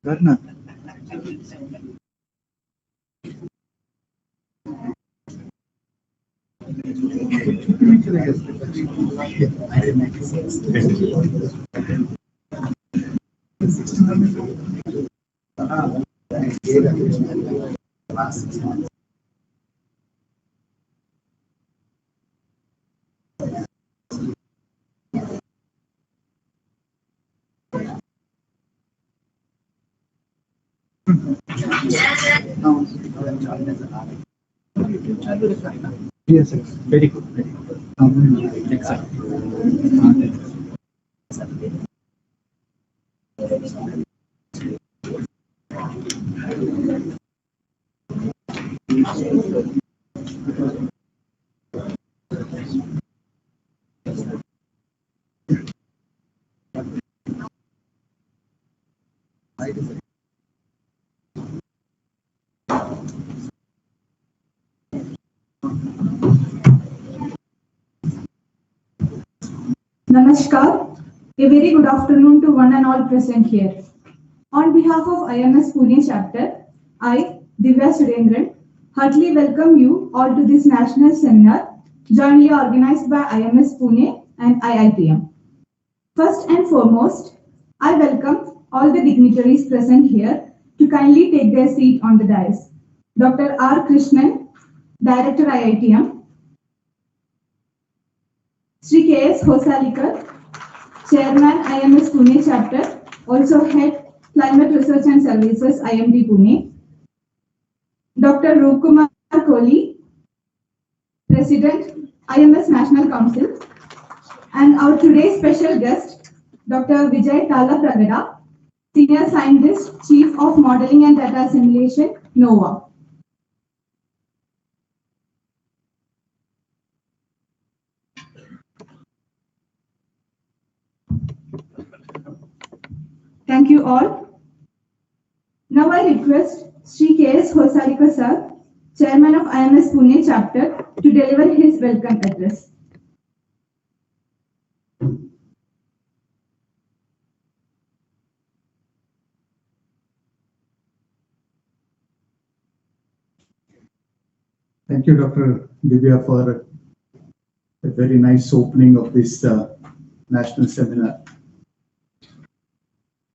Karna. Yes, yes. Very good. Very good. Excellent. Namaskar. A very good afternoon to one and all present here. On behalf of IMS Pune chapter, I, Divya Surendran, heartily welcome you all to this national seminar jointly organized by IMS Pune and IITM. First and foremost, I welcome all the dignitaries present here to kindly take their seat on the dais. Dr. R. Krishnan, Director IITM, Sri K.S. Hosalikar, Chairman IMS Pune Chapter, also Head Climate Research and Services IMD Pune, Dr. Rupkumar Kohli, President IMS National Council, and our today's special guest, Dr. Vijay Tallapragada, Senior Scientist, Chief of Modeling and Data Assimilation, NOAA. Thank you all. Now I request Sri K.S. Hosalikar sir, Chairman of IMS Pune chapter, to deliver his welcome address. Thank you, Dr. Divya, for a very nice opening of this national seminar.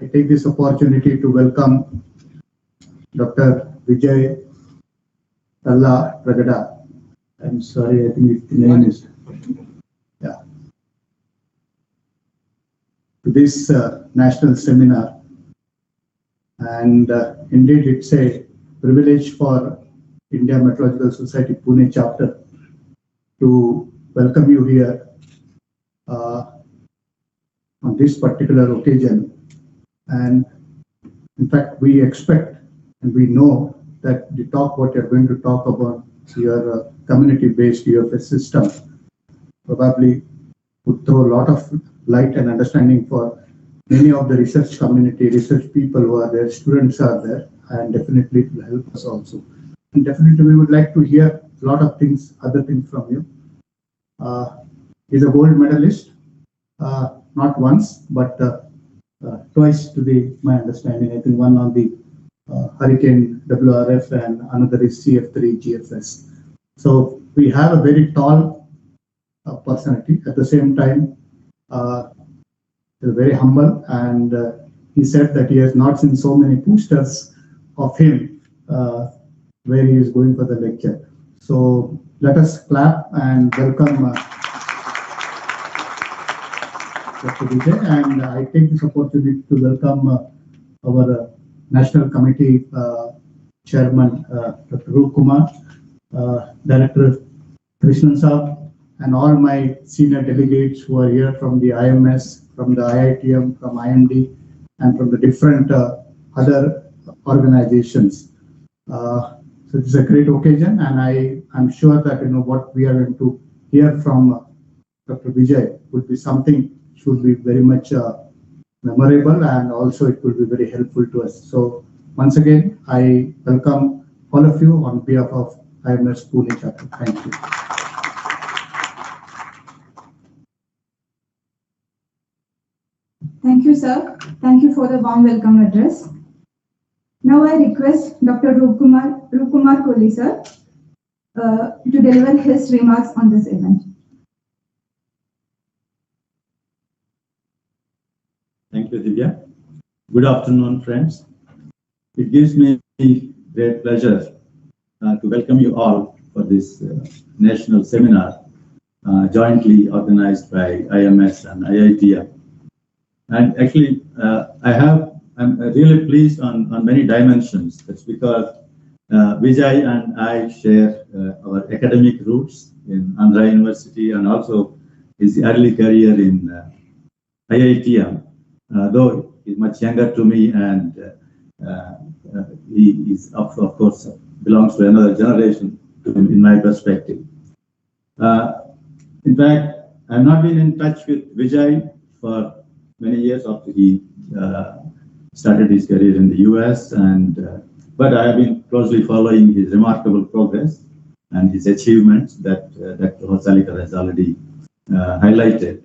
I take this opportunity to welcome Dr. Vijay Tallapragada. I'm sorry, I think the name is, yeah, to this national seminar. And indeed, it's a privilege for India Meteorological Society Pune chapter to welcome you here on this particular occasion. And in fact, we expect and we know that the talk what you're going to talk about, your community-based UFS system, probably would throw a lot of light and understanding for many of the research community, research people who are there, students are there, and definitely it will help us also. And definitely we would like to hear a lot of things, other things from you. He's a gold medalist, not once, but twice to my understanding. I think one on the Hurricane WRF and another is CF3 GFS. So we have a very tall personality. At the same time, very humble, and he said that he has not seen so many posters of him where he is going for the lecture. So let us clap and welcome Dr. Vijay, and I take this opportunity to welcome our National Committee Chairman, Dr. Rupkumar, Director Krishnan Saab, and all my senior delegates who are here from the IMS, from the IITM, from IMD, and from the different other organizations. So it's a great occasion, and I'm sure that what we are going to hear from Dr. Vijay would be something should be very much memorable, and also it will be very helpful to us. So once again, I welcome all of you on behalf of IMS Pune chapter. Thank you. Thank you, sir. Thank you for the warm welcome address. Now I request Dr. Rupkumar Kohli sir to deliver his remarks on this event. Thank you, Divya. Good afternoon, friends. It gives me great pleasure to welcome you all for this national seminar jointly organized by IMS and IITM. And actually, I'm really pleased on many dimensions. That's because Vijay and I share our academic roots in Andhra University and also his early career in IITM, though he's much younger to me and he is, of course, belongs to another generation in my perspective. In fact, I've not been in touch with Vijay for many years after he started his career in the US, but I have been closely following his remarkable progress and his achievements that Dr. Hosalekar has already highlighted.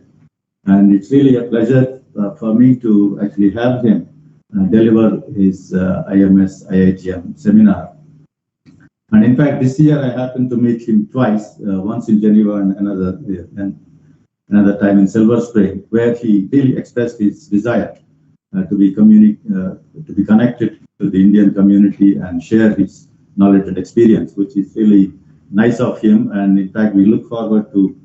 And it's really a pleasure for me to actually have him deliver his IMS IITM seminar. And in fact, this year I happened to meet him twice, once in Geneva and another time in Silver Spring, where he really expressed his desire to be connected to the Indian community and share his knowledge and experience, which is really nice of him. And in fact, we look forward to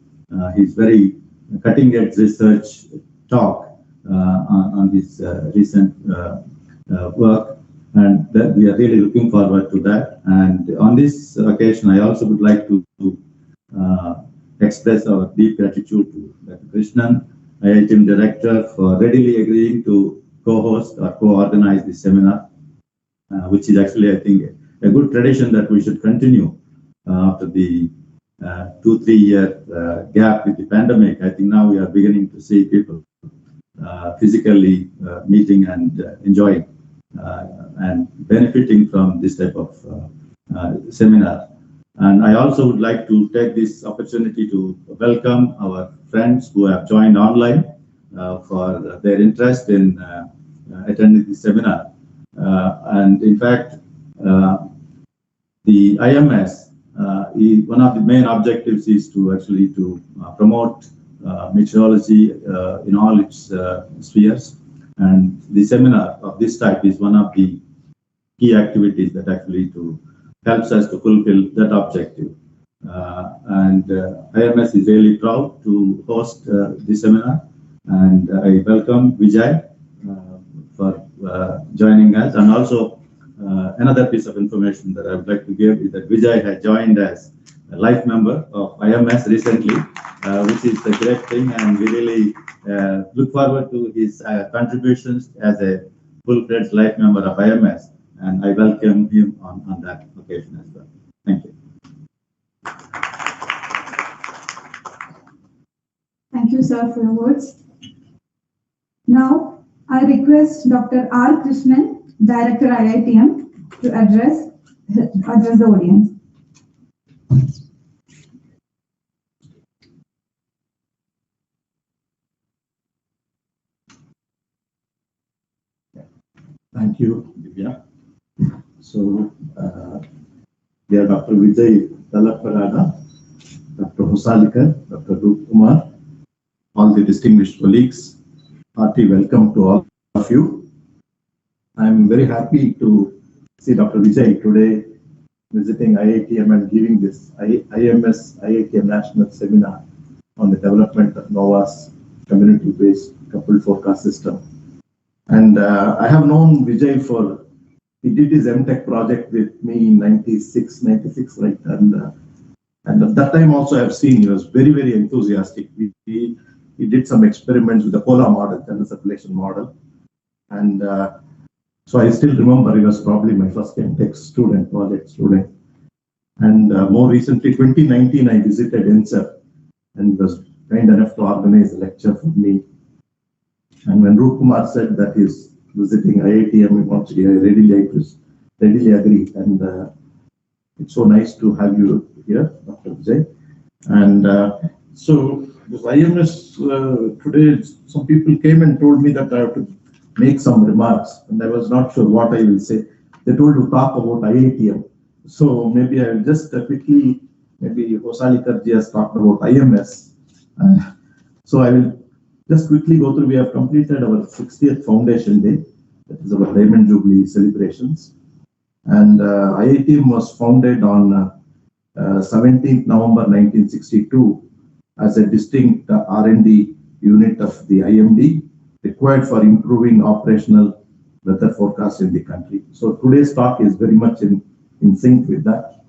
his very cutting-edge research talk on his recent work, and that we are really looking forward to that. And on this occasion, I also would like to express our deep gratitude to Dr. Krishnan, IITM Director, for readily agreeing to co-host or co-organize this seminar, which is actually, I think, a good tradition that we should continue after the 2-3 year gap with the pandemic. I think now we are beginning to see people physically meeting and enjoying and benefiting from this type of seminar. And I also would like to take this opportunity to welcome our friends who have joined online for their interest in attending this seminar. And in fact, the IMS, one of the main objectives is to actually promote meteorology in all its spheres. And the seminar of this type is one of the key activities that actually helps us to fulfill that objective. And IMS is really proud to host this seminar. And I welcome Vijay for joining us. And also another piece of information that I would like to give is that Vijay had joined as a life member of IMS recently, which is a great thing, and we really look forward to his contributions as a full-fledged life member of IMS, and I welcome him on that occasion as well. Thank you. Thank you, sir, for your words. Now, I request Dr. R. Krishnan, Director IITM, to address the audience. Thank you, Divya. So, dear Dr. Vijay Tallapragada, Dr. Hosalekar, Dr. Rupkumar, all the distinguished colleagues, hearty welcome to all of you. I'm very happy to see Dr. Vijay today visiting IITM and giving this IMS IITM National Seminar on the development of NOAA's community-based coupled forecast system. And I have known Vijay he did his MTech project with me in 96, right? And at that time also I've seen he was very, very enthusiastic. He did some experiments with the COLA model, general circulation model. And so I still remember he was probably my first MTech project student. And more recently, 2019, I visited NCEP and he was kind enough to organize a lecture for me. And when Rupkumar said that he's visiting IITM, I readily agree. And it's so nice to have you here, Dr. Vijay. And so this IMS today, some people came and told me that I have to make some remarks, and I was not sure what I will say. they told to talk about IITM. So maybe I will just quickly, maybe Hosalikar ji has talked about IMS. So I will just quickly go through. We have completed our 60th Foundation Day. That is our Diamond Jubilee celebrations. And IITM was founded on 17th November 1962 as a distinct R&D unit of the IMD required for improving operational weather forecast in the country. So today's talk is very much in sync with that.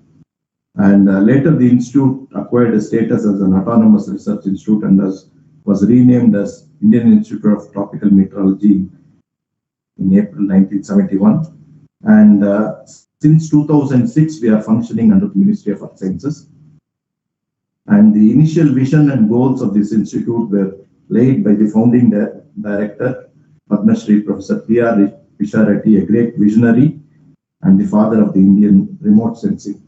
And later the institute acquired a status as an autonomous research institute and was renamed as Indian Institute of Tropical Meteorology in April 1971. And since 2006, we are functioning under the Ministry of Earth Sciences. And the initial vision and goals of this institute were laid by the founding director, Padma Shri Professor P.R. Pishareddy, a great visionary and the father of the Indian remote sensing.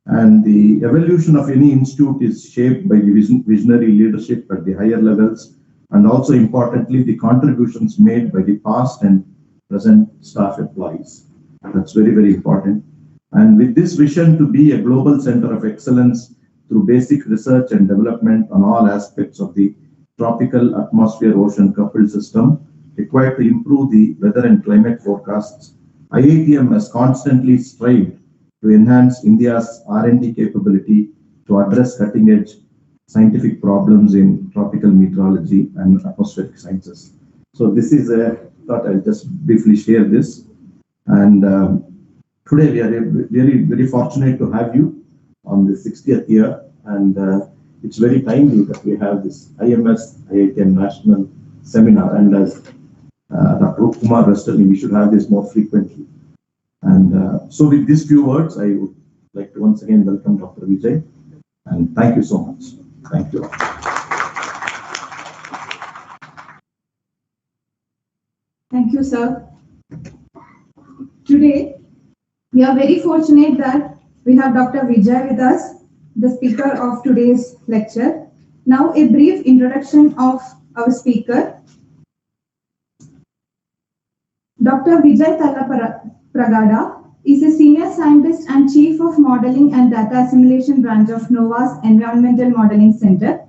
And the evolution of any institute is shaped by the visionary leadership at the higher levels, and also importantly, the contributions made by the past and present staff employees. That's very, very important. And with this vision to be a global center of excellence through basic research and development on all aspects of the tropical atmosphere-ocean coupled system required to improve the weather and climate forecasts, IITM has constantly strived to enhance India's R&D capability to address cutting-edge scientific problems in tropical meteorology and atmospheric sciences. So this is thought I'll just briefly share this. And today we are very, very fortunate to have you on the 60th year. And it's very timely that we have this IMS IITM National Seminar. And as Dr. Kumar was telling, we should have this more frequently. And so with these few words, I would like to once again welcome Dr. Vijay. And thank you so much. Thank you. Thank you, sir. Today, we are very fortunate that we have Dr. Vijay with us, the speaker of today's lecture. Now, a brief introduction of our speaker. Dr. Vijay Tallapragada is a senior scientist and chief of modeling and data assimilation branch of NOAA's Environmental Modeling Center,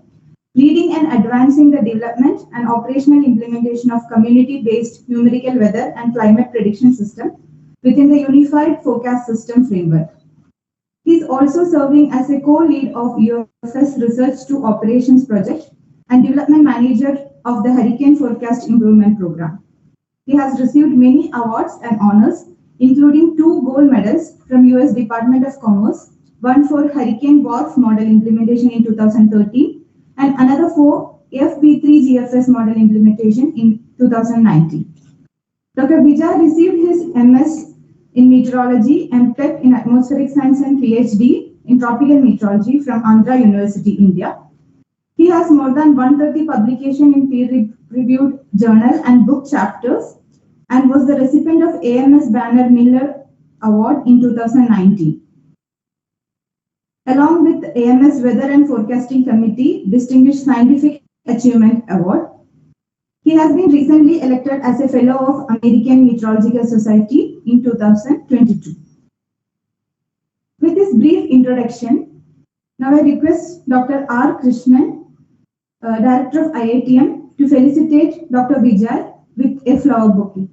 leading and advancing the development and operational implementation of community-based numerical weather and climate prediction system within the Unified Forecast System framework. He is also serving as a co-lead of UFS Research to Operations Project and Development Manager of the Hurricane Forecast Improvement Program. He has received many awards and honors, including 2 gold medals from US Department of Commerce, one for Hurricane WRF model implementation in 2013, and another for FB3 GFS model implementation in 2019. Dr. Vijay received his MS in meteorology, MTech in atmospheric science, and Ph.D. in tropical meteorology from Andhra University, India. He has more than 130 publications in peer-reviewed journal and book chapters, and was the recipient of AMS Banner Miller Award in 2019. Along with AMS Weather and Forecasting Committee Distinguished Scientific Achievement Award. He has been recently elected as a Fellow of American Meteorological Society in 2022. With this brief introduction, now I request Dr. R. Krishnan, Director of IITM, to felicitate Dr. Vijay with a flower bouquet.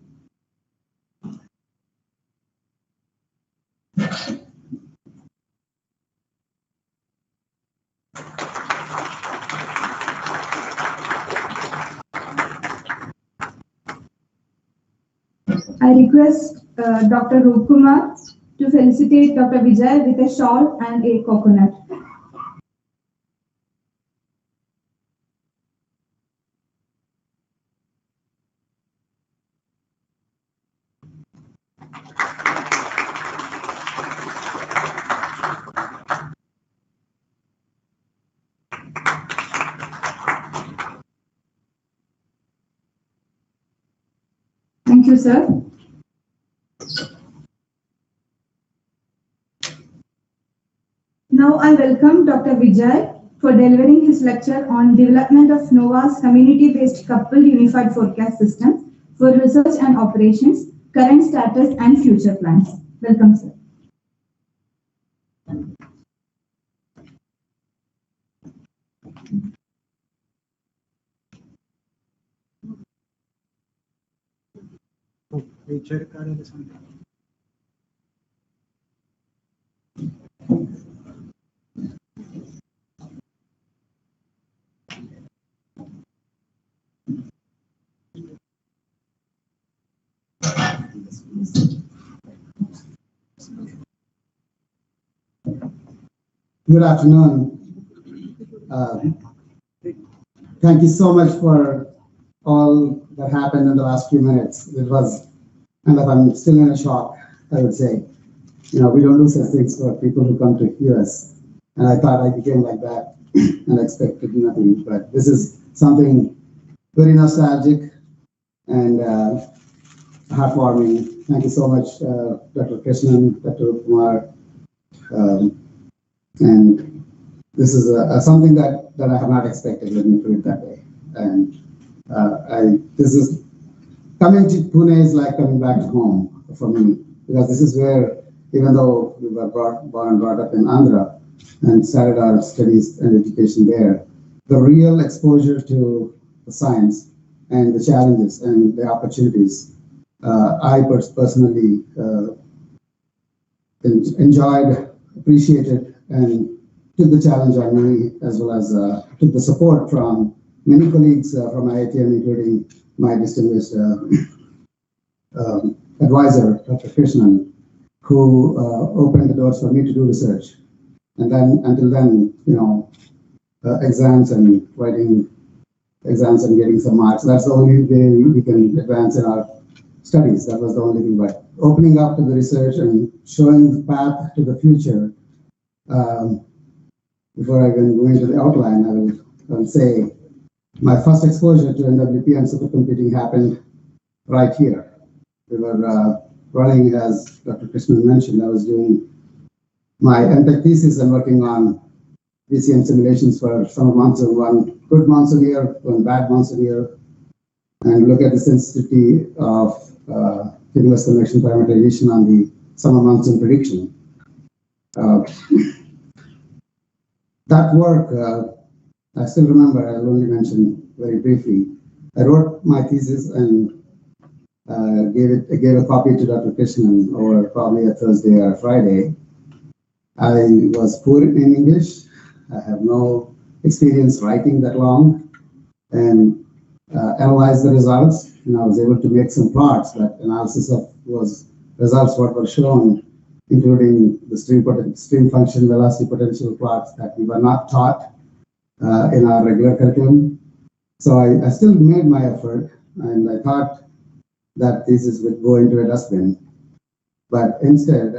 I request Dr. Kumar to felicitate Dr. Vijay with a shawl and a coconut. Thank you, sir. Now I welcome Dr. Vijay for delivering his lecture on development of NOAA's community-based coupled unified forecast system for research and operations current status and future plans. Welcome, sir. Good afternoon. Thank you so much for all that happened in the last few minutes. It was kind of, I'm still in a shock, I would say. You know, we don't do such things for people who come to hear us. And I thought I became like that and expected nothing. But this is something very nostalgic and heartwarming. Thank you so much, Dr. Krishnan, Dr. Kumar. And this is something that I have not expected, let me put it that way. And this is, coming to Pune is like coming back to home for me, because this is where, even though we were born and brought up in Andhra and started our studies and education there, the real exposure to the science and the challenges and the opportunities, I personally enjoyed, appreciated, and took the challenge on me, as well as took the support from many colleagues from IITM, including my distinguished advisor, Dr. Krishnan, who opened the doors for me to do research. And then, until then, you know, exams and writing exams and getting some marks, that's the only way we can advance in our studies. That was the only thing. But opening up to the research and showing the path to the future, before I even go into the outline, I will say my first exposure to NWP and supercomputing happened right here. We were running, as Dr. Krishnan mentioned, I was doing my MTech thesis and working on VCM simulations for summer monsoon, one good monsoon year, one bad monsoon year, and look at the sensitivity of cumulus convection parameterization on the summer monsoon prediction. That work, I still remember, I'll only mention very briefly. I wrote my thesis and gave a copy to Dr. Krishnan over probably a Thursday or a Friday. I was poor in English. I have no experience writing that long, and analyzed the results. And I was able to make some plots, that analysis of those results, what were shown, including the stream function velocity potential plots that we were not taught in our regular curriculum. So I still made my effort, and I thought that thesis would go into a dustbin. But instead,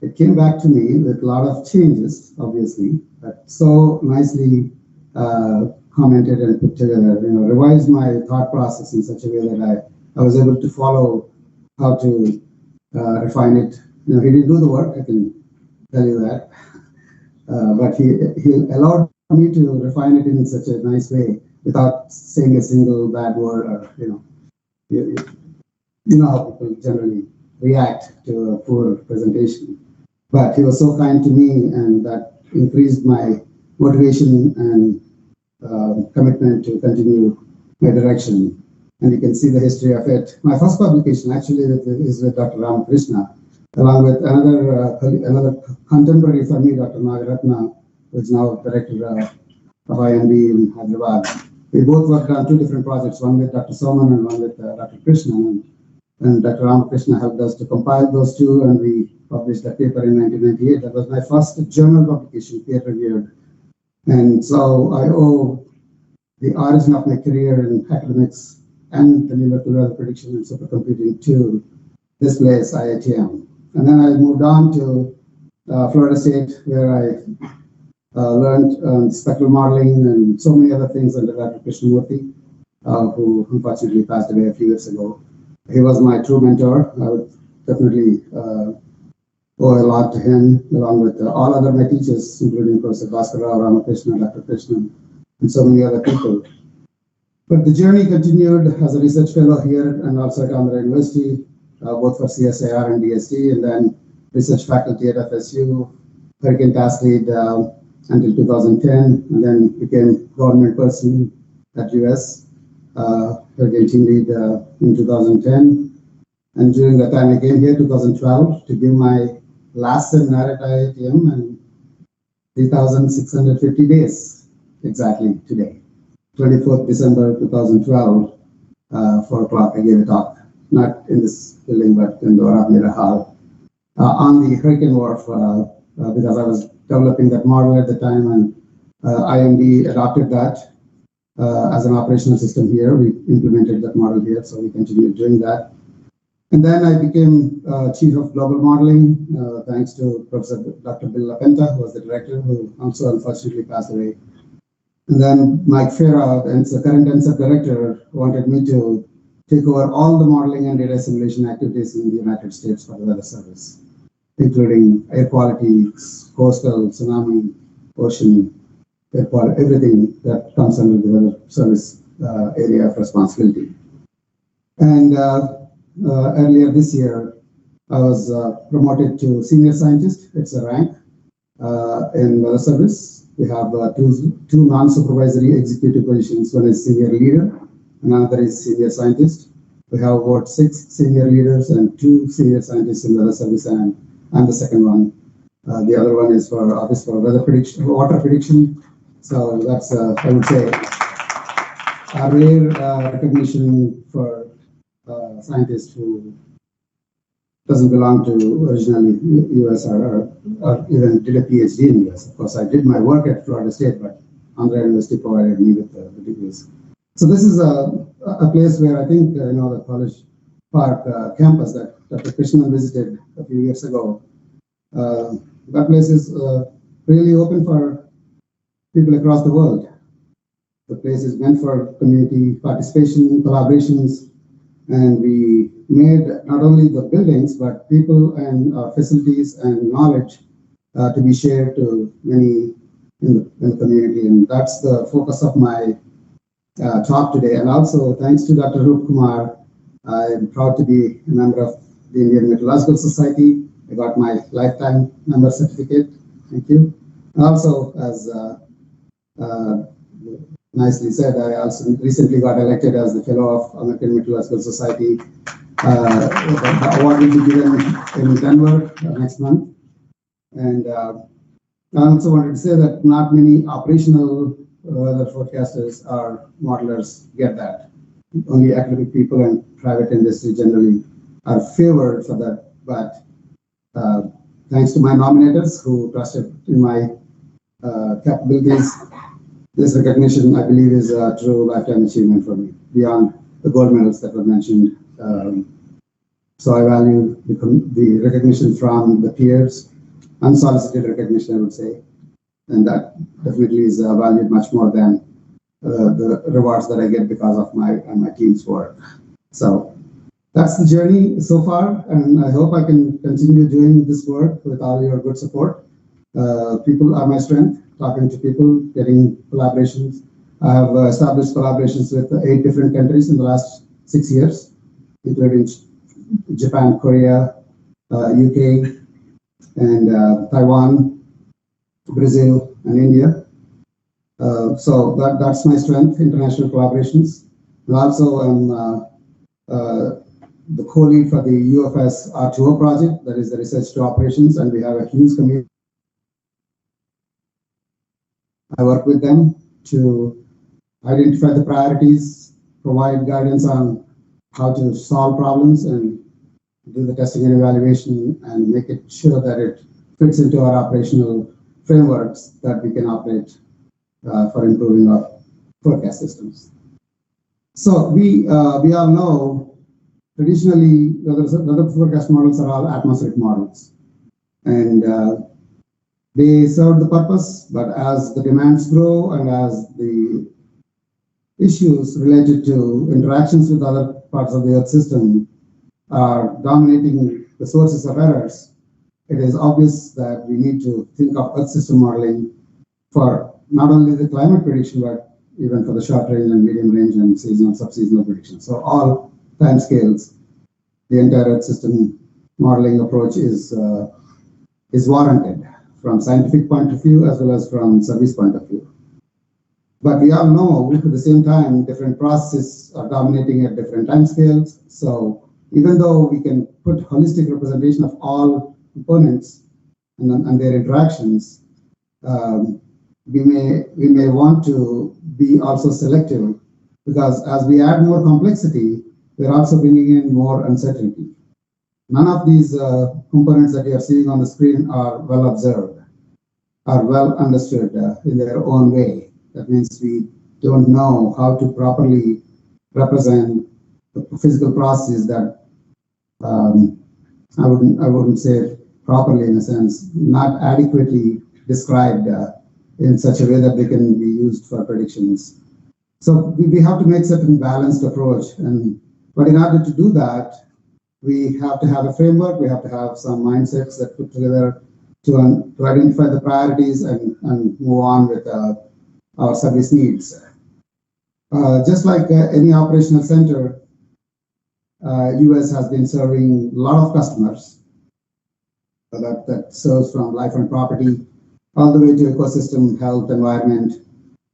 it came back to me with a lot of changes, obviously, but so nicely commented and put together, you know, revised my thought process in such a way that I was able to follow how to refine it. You know, he didn't do the work, I can tell you that, but he allowed me to refine it in such a nice way without saying a single bad word, or, you know, you know how people generally react to a poor presentation. But he was so kind to me, and that increased my motivation and commitment to continue my direction. And you can see the history of it. My first publication actually is with Dr. Ramakrishna, along with another contemporary for me, Dr. Nagaratna, who is now director of IMB in Hyderabad. We both worked on two different projects, one with Dr. Soman and one with Dr. Krishnan. And Dr. Ramakrishna helped us to compile those two, and we published a paper in 1998. That was my first journal publication, peer-reviewed. And so I owe the origin of my career in academics and the molecular prediction and supercomputing to this place, IITM. And then I moved on to Florida State, where I learned spectral modeling and so many other things under Dr. Krishnamurthy, who unfortunately passed away a few years ago. He was my true mentor. I would definitely owe a lot to him, along with all other my teachers, including Professor Bhaskar Rao, Ramakrishna, Dr. Krishnan, and so many other people. But the journey continued as a research fellow here and also at Andhra University. both for CSIR and DST, and then research faculty at FSU, Hurricane Task Lead until 2010, and then became government person at US, Hurricane Team Lead in 2010. And during that time, I came here 2012 to give my last seminar at IITM, and 3,650 days exactly today. 24th December 2012, 4 o'clock, I gave a talk, not in this building, but in the Warabmira Hall, on the hurricane wharf, because I was developing that model at the time, and IMD adopted that as an operational system here. We implemented that model here, so we continued doing that. And then I became Chief of Global Modeling, thanks to Professor Dr. Bill LaPenta, who was the director, who also unfortunately passed away. And then Mike Farah, the current NCEP director, wanted me to take over all the modeling and data assimilation activities in the United States for the Weather Service, including air quality, coastal, tsunami, ocean, air quality, everything that comes under the Weather Service area of responsibility. And earlier this year, I was promoted to senior scientist. It's a rank in Weather Service. We have two non-supervisory executive positions. One is senior leader, and another is senior scientist. We have about 6 senior leaders and 2 senior scientists in Weather Service, and I'm the second one. The other one is for Office for Weather Prediction, Water Prediction. So that's, I would say, a rare recognition for scientist who doesn't belong to originally US or even did a PhD in US. Of course, I did my work at Florida State, but Andhra University provided me with the degrees. So this is a place where I think, the College Park campus that Dr. Krishnan visited a few years ago, that place is really open for people across the world. The place is meant for community participation, collaborations, and we made not only the buildings, but people and facilities and knowledge to be shared to many in the community. And that's the focus of my talk today. And also, thanks to Dr. Rup Kumar, I'm proud to be a member of the Indian Meteorological Society. I got my lifetime member certificate. Thank you. And also, as nicely said, I also recently got elected as the Fellow of American Meteorological Society. The award will be given in Denver next month. And I also wanted to say that not many operational weather forecasters or modelers get that. Only academic people and private industry generally are favored for that. But thanks to my nominators who trusted in my capabilities, this recognition, I believe, is a true lifetime achievement for me, beyond the gold medals that were mentioned. So I value the recognition from the peers, unsolicited recognition, I would say, and that definitely is valued much more than the rewards that I get because of my team's work. So that's the journey so far, and I hope I can continue doing this work with all your good support. People are my strength. Talking to people, getting collaborations. I have established collaborations with 8 different countries in the last 6 years, including Japan, Korea, UK, and Taiwan, Brazil, and India. So that's my strength, international collaborations. And also, I'm the co-lead for the UFS R2O project, that is the research to operations, and we have a huge community. I work with them to identify the priorities, provide guidance on how to solve problems, and do the testing and evaluation, and make it sure that it fits into our operational frameworks that we can operate for improving our forecast systems. So we all know traditionally weather forecast models are all atmospheric models, and they serve the purpose, but as the demands grow and as the issues related to interactions with other parts of the Earth system are dominating the sources of errors, it is obvious that we need to think of Earth system modeling for not only the climate prediction, but even for the short range and medium range and seasonal, sub-seasonal prediction. So all time scales the entire Earth system modeling approach is warranted from scientific point of view as well as from service point of view. But we all know at the same time, different processes are dominating at different timescales. So even though we can put holistic representation of all components and their interactions, we may want to be also selective, because as we add more complexity, we're also bringing in more uncertainty. None of these components that you are seeing on the screen are well observed, are well understood in their own way. That means we don't know how to properly represent the physical processes that I wouldn't say properly, in a sense, not adequately described in such a way that they can be used for predictions. So we have to make certain balanced approach, but in order to do that, we have to have a framework. We have to have some mindsets that put together to identify the priorities and move on with our service needs. Just like any operational center, US has been serving a lot of customers that serves from life and property all the way to ecosystem, health, environment.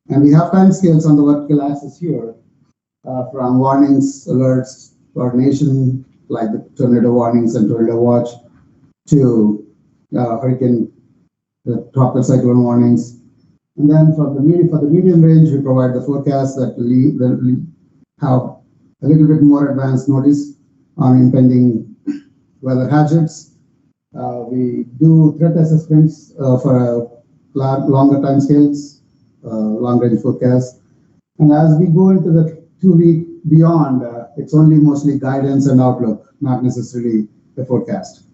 And we have timescales on the vertical axis here, from warnings, alerts, coordination, like the tornado warnings and tornado watch, to hurricane, the tropical cyclone warnings. And then for the medium range, we provide the forecast that have a little bit more advanced notice on impending weather hazards. We do threat assessments for longer timescales, long-range forecasts. And as we go into the 2-week beyond, it's only mostly guidance and outlook, not necessarily a forecast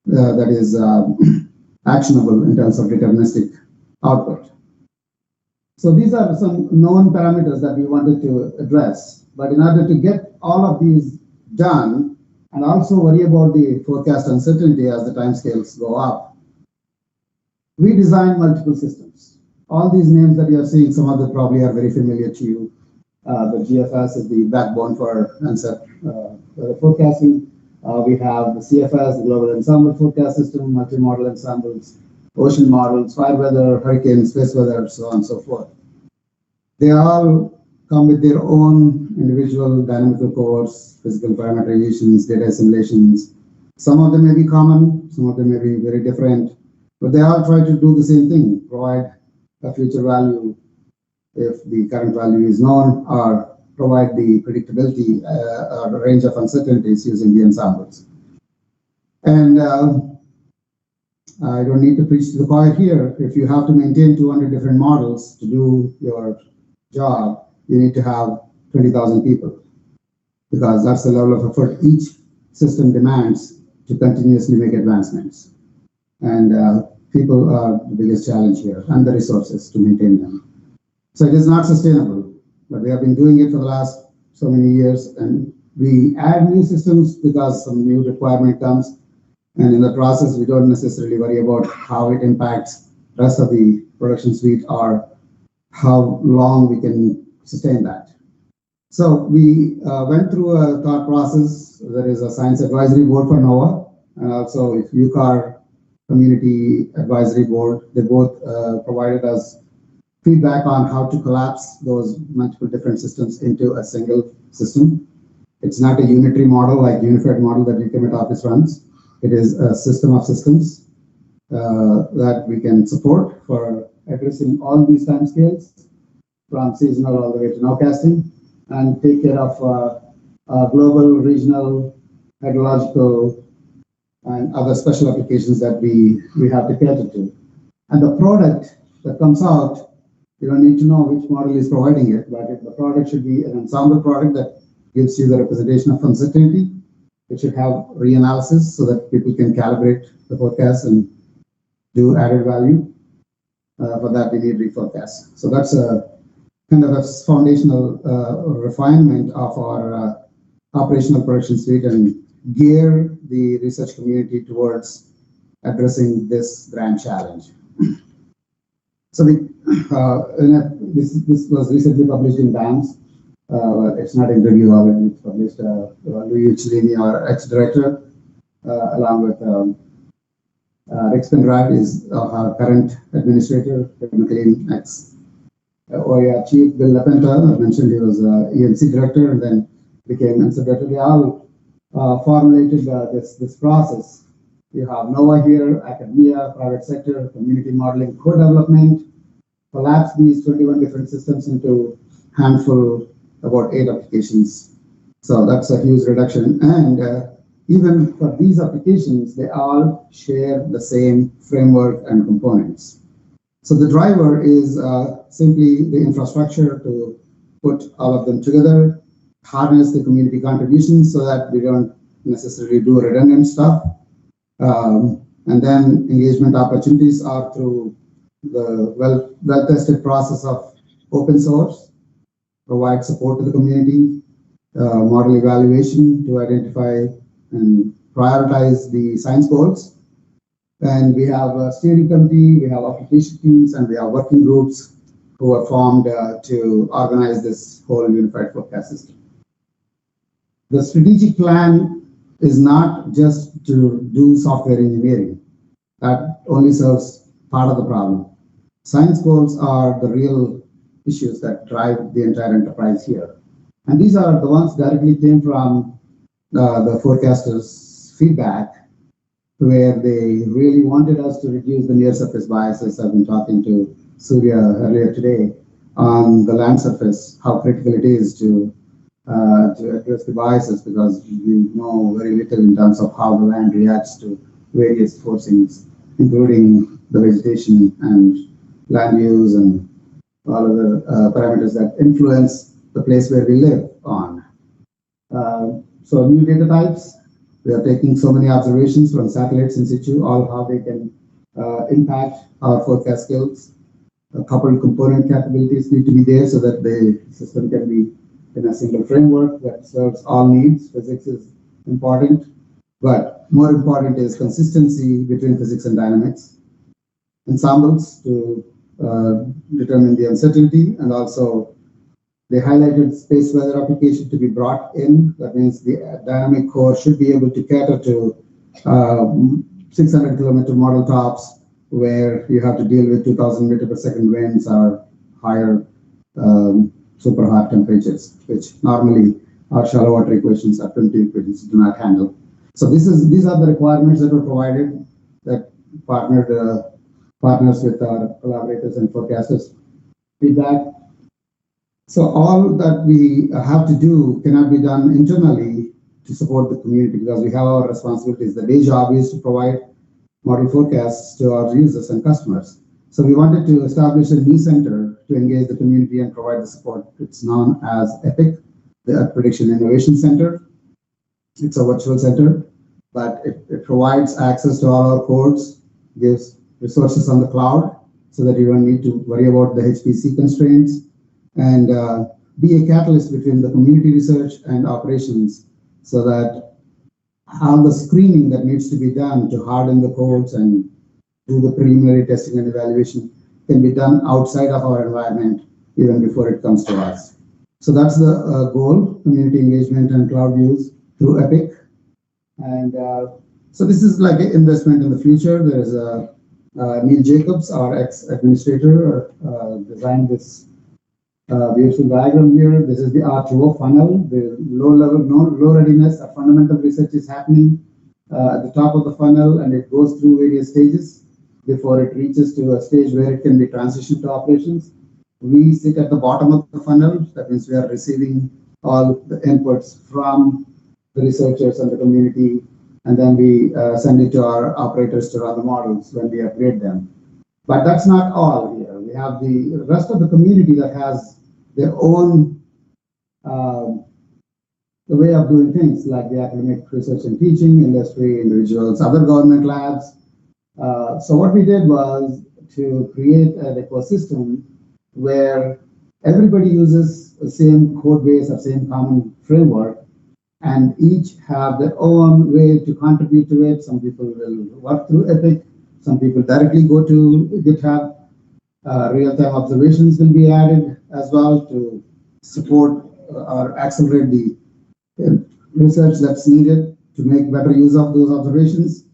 that is actionable in terms of deterministic output. So these are some known parameters that we wanted to address. But in order to get all of these done and also worry about the forecast uncertainty as the timescales go up, we designed multiple systems. All these names that you are seeing, some of them probably are very familiar to you. The GFS is the backbone for NCEP forecasting. We have the CFS, the Global Ensemble Forecast System, multi-model ensembles, ocean models, fire weather, hurricane, space weather, so on and so forth. They all come with their own individual dynamical cores, physical parameterizations, data assimilations. Some of them may be common, some of them may be very different, but they all try to do the same thing, provide a future value if the current value is known, or provide the predictability or the range of uncertainties using the ensembles. And I don't need to preach to the choir here. If you have to maintain 200 different models to do your job, you need to have 20,000 people, because that's the level of effort each system demands to continuously make advancements. And people are the biggest challenge here, and the resources to maintain them. So it is not sustainable, but we have been doing it for the last so many years, and we add new systems because some new requirement comes, and in the process, we don't necessarily worry about how it impacts the rest of the production suite or how long we can sustain that. So we went through a thought process. There is a science advisory board for NOAA, and also if UCAR community advisory board. They both provided us feedback on how to collapse those multiple different systems into a single system. It's not a unitary model like unified model that UCAMET office runs. It is a system of systems that we can support for addressing all these timescales, from seasonal all the way to nowcasting, and take care of global, regional, hydrological, and other special applications that we have to cater to. And the product that comes out, you don't need to know which model is providing it, but the product should be an ensemble product that gives you the representation of uncertainty. It should have reanalysis so that people can calibrate the forecast and do added value. For that, we need reforecast. So that's a kind of a foundational refinement of our operational production suite and gear the research community towards addressing this grand challenge. So this was recently published in BAMS, well, it's not in review already, it's published. Louis Cellini, our ex-director, along with Rick Spinrad is our current administrator, McLean, ex-OER chief. Bill Lapenta, I mentioned he was ENC director and then became NCEP director. They all formulated this process. You have NOAA here, academia, private sector, community modeling, co-development, collapse these 21 different systems into handful, about 8 applications. So that's a huge reduction. And even for these applications, they all share the same framework and components. So the driver is simply the infrastructure to put all of them together, harness the community contributions so that we don't necessarily do redundant stuff. And then engagement opportunities are through the well-tested process of open source, provide support to the community, model evaluation to identify and prioritize the science goals. And we have a steering committee, we have application teams, and we have working groups who are formed to organize this whole unified forecast system. The strategic plan is not just to do software engineering. That only serves part of the problem. Science goals are the real issues that drive the entire enterprise here. And these are the ones directly came from the forecasters' feedback, where they really wanted us to reduce the near surface biases. I've been talking to Surya earlier today on the land surface, how critical it is to address the biases, because we know very little in terms of how the land reacts to various forcings, including the vegetation and land use and all other parameters that influence the place where we live on. So new data types, we are taking so many observations from satellites in situ, all how they can impact our forecast skills. A coupled component capabilities need to be there so that the system can be in a single framework that serves all needs. Physics is important, but more important is consistency between physics and dynamics. Ensembles to determine the uncertainty, and also they highlighted space weather application to be brought in. That means the dynamic core should be able to cater to 600-kilometer model tops where you have to deal with 2,000 meter per second winds or higher super hot temperatures, which normally our shallow water equations or 20 equations do not handle. So these are the requirements that were provided, that partners with our collaborators and forecasters feedback. So all that we have to do cannot be done internally to support the community, because we have our responsibilities. The day job is to provide model forecasts to our users and customers. So we wanted to establish a new center to engage the community and provide the support. It's known as EPIC, the Earth Prediction Innovation Center. It's a virtual center, but it provides access to all our codes, gives resources on the cloud so that you don't need to worry about the HPC constraints, and be a catalyst between the community research and operations so that all the screening that needs to be done to harden the codes and do the preliminary testing and evaluation can be done outside of our environment even before it comes to us. So that's the goal, community engagement and cloud views through EPIC. And so this is like an investment in the future. There is Neil Jacobs, our ex-administrator, designed this beautiful diagram here. This is the R2O funnel. The low readiness, a fundamental research is happening at the top of the funnel, and it goes through various stages before it reaches to a stage where it can be transitioned to operations. We sit at the bottom of the funnel. That means we are receiving all the inputs from the researchers and the community, and then we send it to our operators to run the models when we upgrade them. But that's not all here. We have the rest of the community that has their own the way of doing things, like the academic research and teaching, industry, individuals, other government labs. So what we did was to create an ecosystem where everybody uses the same code base or same common framework, and each have their own way to contribute to it. Some people will work through EPIC, some people directly go to GitHub. Real-time observations will be added as well to support or accelerate the research that's needed to make better use of those observations.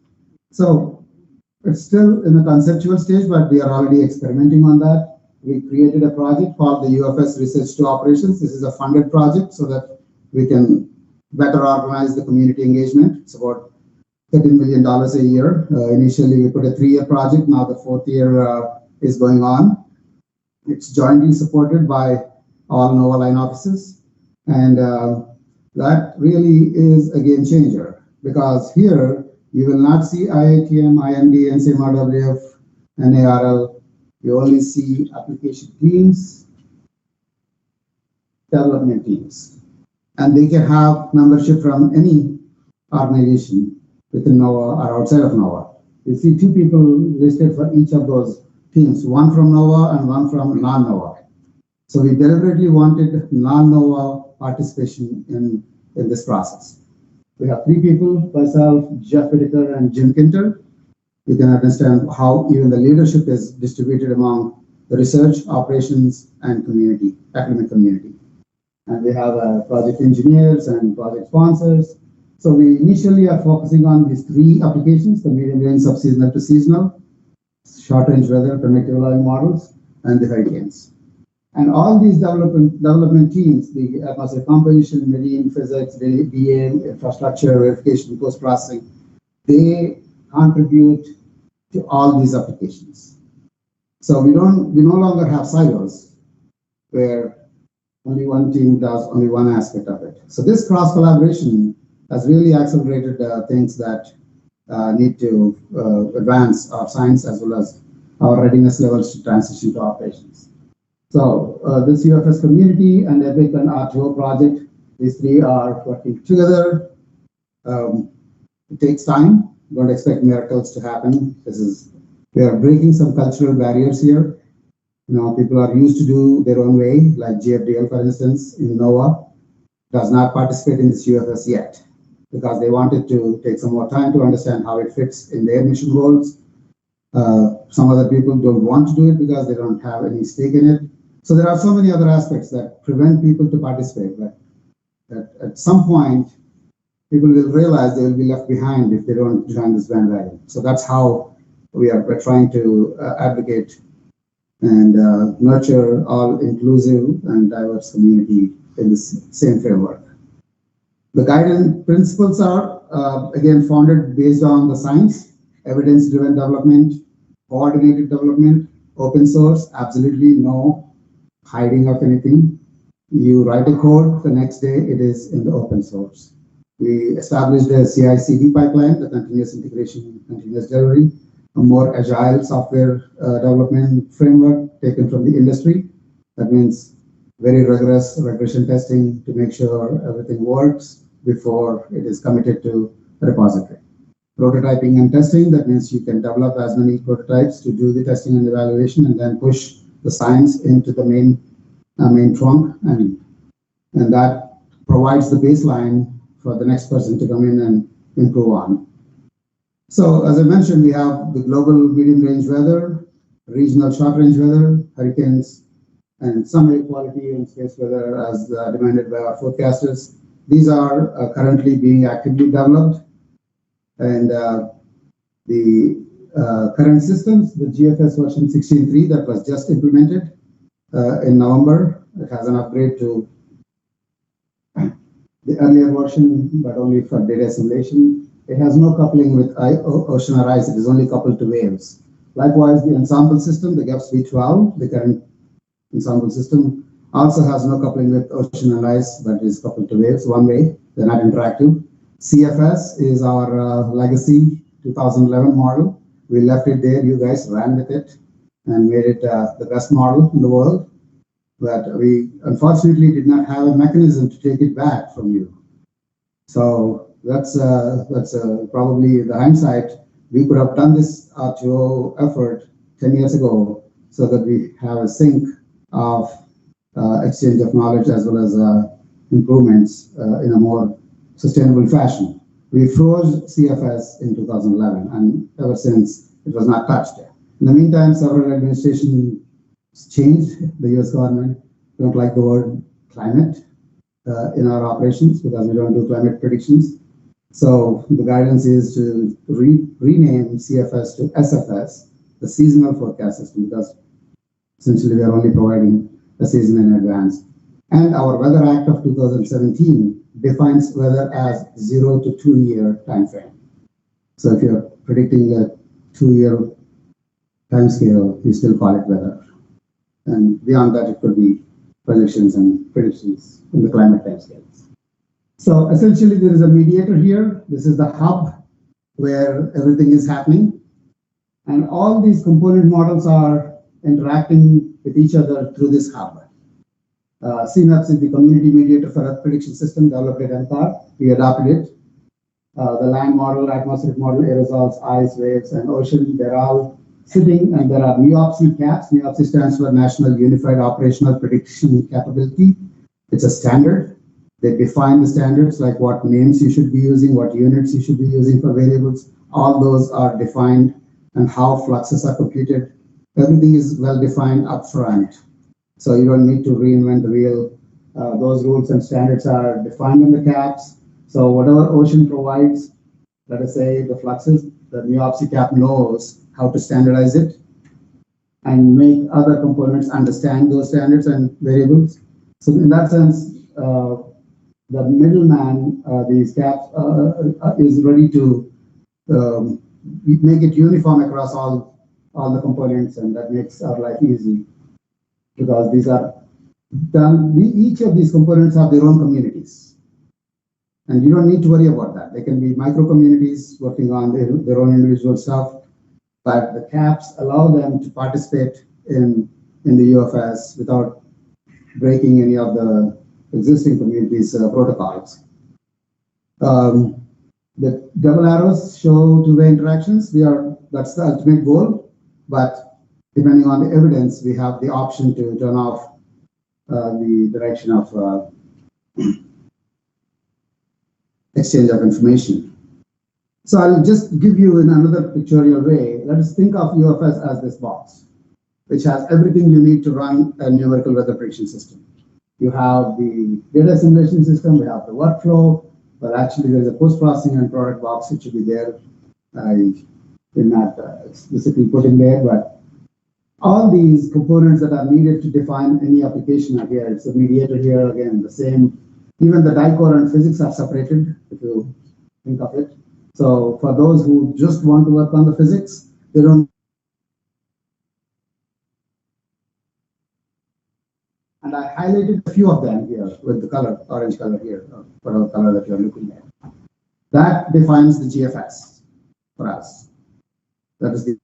So it's still in the conceptual stage, but we are already experimenting on that. We created a project called the UFS Research to Operations. This is a funded project so that we can better organize the community engagement. It's about $13 million a year. Initially, we put a 3-year project. Now the 4th year is going on. It's jointly supported by all NOAA line offices. And that really is a game changer, because here you will not see IITM, IMD, NCMRWF, NARL. You only see application teams, development teams. And they can have membership from any organization within NOAA or outside of NOAA. You see 2 people listed for each of those teams, one from NOAA and one from non-NOAA. So we deliberately wanted non-NOAA participation in this process. We have 3 people, myself, Jeff Whitaker, and Jim Kinter. You can understand how even the leadership is distributed among the research, operations, and community, academic community. And we have project engineers and project sponsors. So we initially are focusing on these 3 applications: the medium range, subseasonal to seasonal, short range weather, predictive allowing models, and the hurricanes. And all these development teams, the atmosphere composition, marine physics, DA, infrastructure, verification, post-processing, they contribute to all these applications. So we no longer have silos where only one team does only one aspect of it. So this cross collaboration has really accelerated things that need to advance our science as well as our readiness levels to transition to operations. So this UFS community and EPIC and R2O project, these 3 are working together. It takes time. Don't expect miracles to happen. We are breaking some cultural barriers here. You know, people are used to do their own way, like GFDL, for instance, in NOAA, does not participate in this UFS yet, because they wanted to take some more time to understand how it fits in their mission goals. Some other people don't want to do it because they don't have any stake in it. So there are so many other aspects that prevent people to participate, but at some point, people will realize they will be left behind if they don't join this bandwagon. So that's how we're trying to advocate and nurture all inclusive and diverse community in this same framework. The guiding principles are, again, founded based on the science, evidence-driven development, coordinated development, open source, absolutely no hiding of anything. You write a code, the next day it is in the open source. We established a CI/CD pipeline, the continuous integration, continuous delivery, a more agile software development framework taken from the industry. That means very rigorous regression testing to make sure everything works before it is committed to a repository. Prototyping and testing, that means you can develop as many prototypes to do the testing and evaluation and then push the science into the main trunk, and that provides the baseline for the next person to come in and improve on. So as I mentioned, we have the global medium range weather, regional short range weather, hurricanes, and some air quality and space weather as demanded by our forecasters. These are currently being actively developed, and the current systems, the GFS version 16.3 that was just implemented in November, it has an upgrade to the earlier version, but only for data assimilation. It has no coupling with ocean or ice, it is only coupled to waves. Likewise, the ensemble system, the GEPS V12, the current ensemble system, also has no coupling with ocean and ice, but is coupled to waves, one way, they're not interactive. CFS is our legacy 2011 model. We left it there, you guys ran with it and made it the best model in the world. But we unfortunately did not have a mechanism to take it back from you. So that's probably the hindsight. We could have done this R2O effort 10 years ago so that we have a sync of exchange of knowledge as well as improvements in a more sustainable fashion. We froze CFS in 2011, and ever since it was not touched. In the meantime, several administrations changed. The US government don't like the word climate. in our operations because we don't do climate predictions. So the guidance is to rename CFS to SFS, the seasonal forecast system, because essentially we are only providing a season in advance. And our Weather Act of 2017 defines weather as 0 to 2 year time frame. So if you're predicting a 2-year time scale, you still call it weather. And beyond that, it could be projections and predictions in the climate time scales. So essentially, there is a mediator here. This is the hub where everything is happening. And all these component models are interacting with each other through this hub. CMAPS is the community mediator for Earth prediction system developed at NCEP. We adopted it. The land model, atmospheric model, aerosols, ice, waves, and ocean, they're all sitting, and there are NEOPSI caps. NEOPSI stands for National Unified Operational Prediction Capability. It's a standard. They define the standards, like what names you should be using, what units you should be using for variables. All those are defined, and how fluxes are computed. Everything is well defined upfront. So you don't need to reinvent the wheel. Those rules and standards are defined in the caps. So whatever ocean provides, let us say the fluxes, the NEOPSI cap knows how to standardize it and make other components understand those standards and variables. So in that sense, the middleman, these caps, is ready to make it uniform across all the components, and that makes our life easy because these are done. Each of these components have their own communities, and you don't need to worry about that. They can be micro communities working on their own individual stuff, but the caps allow them to participate in the UFS without breaking any of the existing communities' protocols. The double arrows show two-way interactions. That's the ultimate goal, but depending on the evidence, we have the option to turn off the direction of exchange of information. So I'll just give you in another pictorial way. Let us think of UFS as this box, which has everything you need to run a numerical weather prediction system. You have the data assimilation system, we have the workflow, but actually there's a post-processing and product box which should be there. I did not explicitly put in there, but all these components that are needed to define any application are here. It's a mediator here, again, the same. Even the dicore and physics are separated, if you think of it. So for those who just want to work on the physics, they don't. And I highlighted a few of them here with the color, orange color here, or whatever color that you're looking at. That defines the GFS for us. That is the.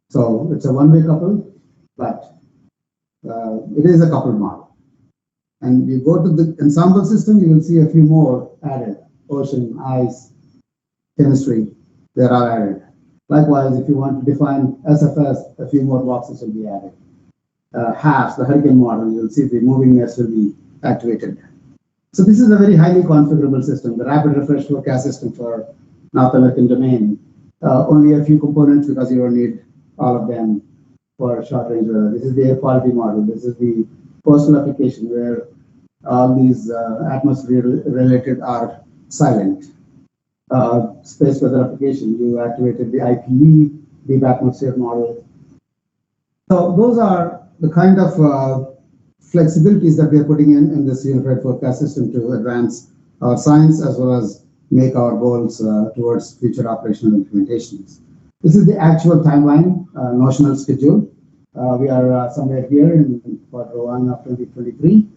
So it's a one-way couple, but it is a coupled model. And you go to the ensemble system, you will see a few more added. Ocean, ice, chemistry, they are added. Likewise, if you want to define SFS, a few more boxes will be added. HAFS, the hurricane model, you'll see the movingness will be activated. So this is a very highly configurable system, the rapid refresh forecast system for North American domain. Only a few components because you don't need all of them for short range weather. This is the air quality model. This is the postal application where all these atmosphere related are silent. Space weather application, you activated the IPE, deep atmosphere model. So those are the kind of flexibilities that we are putting in this unified forecast system to advance our science as well as make our goals towards future operational implementations. This is the actual timeline, notional schedule. We are somewhere here in Q1 of 2023.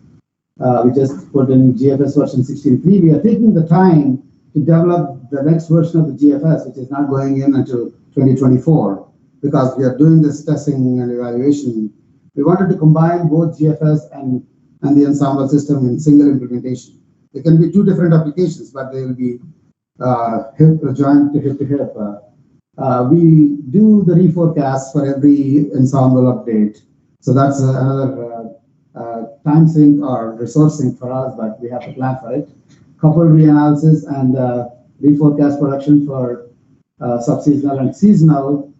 We just put in GFS version 16.3. We are taking the time to develop the next version of the GFS, which is not going in until 2024, because we are doing this testing and evaluation. We wanted to combine both GFS and the ensemble system in single implementation. There can be two different applications, but they will be joined to hip to hip. We do the reforecast for every ensemble update. So that's another time sink or resource sink for us, but we have to plan for it. Coupled reanalysis and reforecast production for subseasonal and seasonal.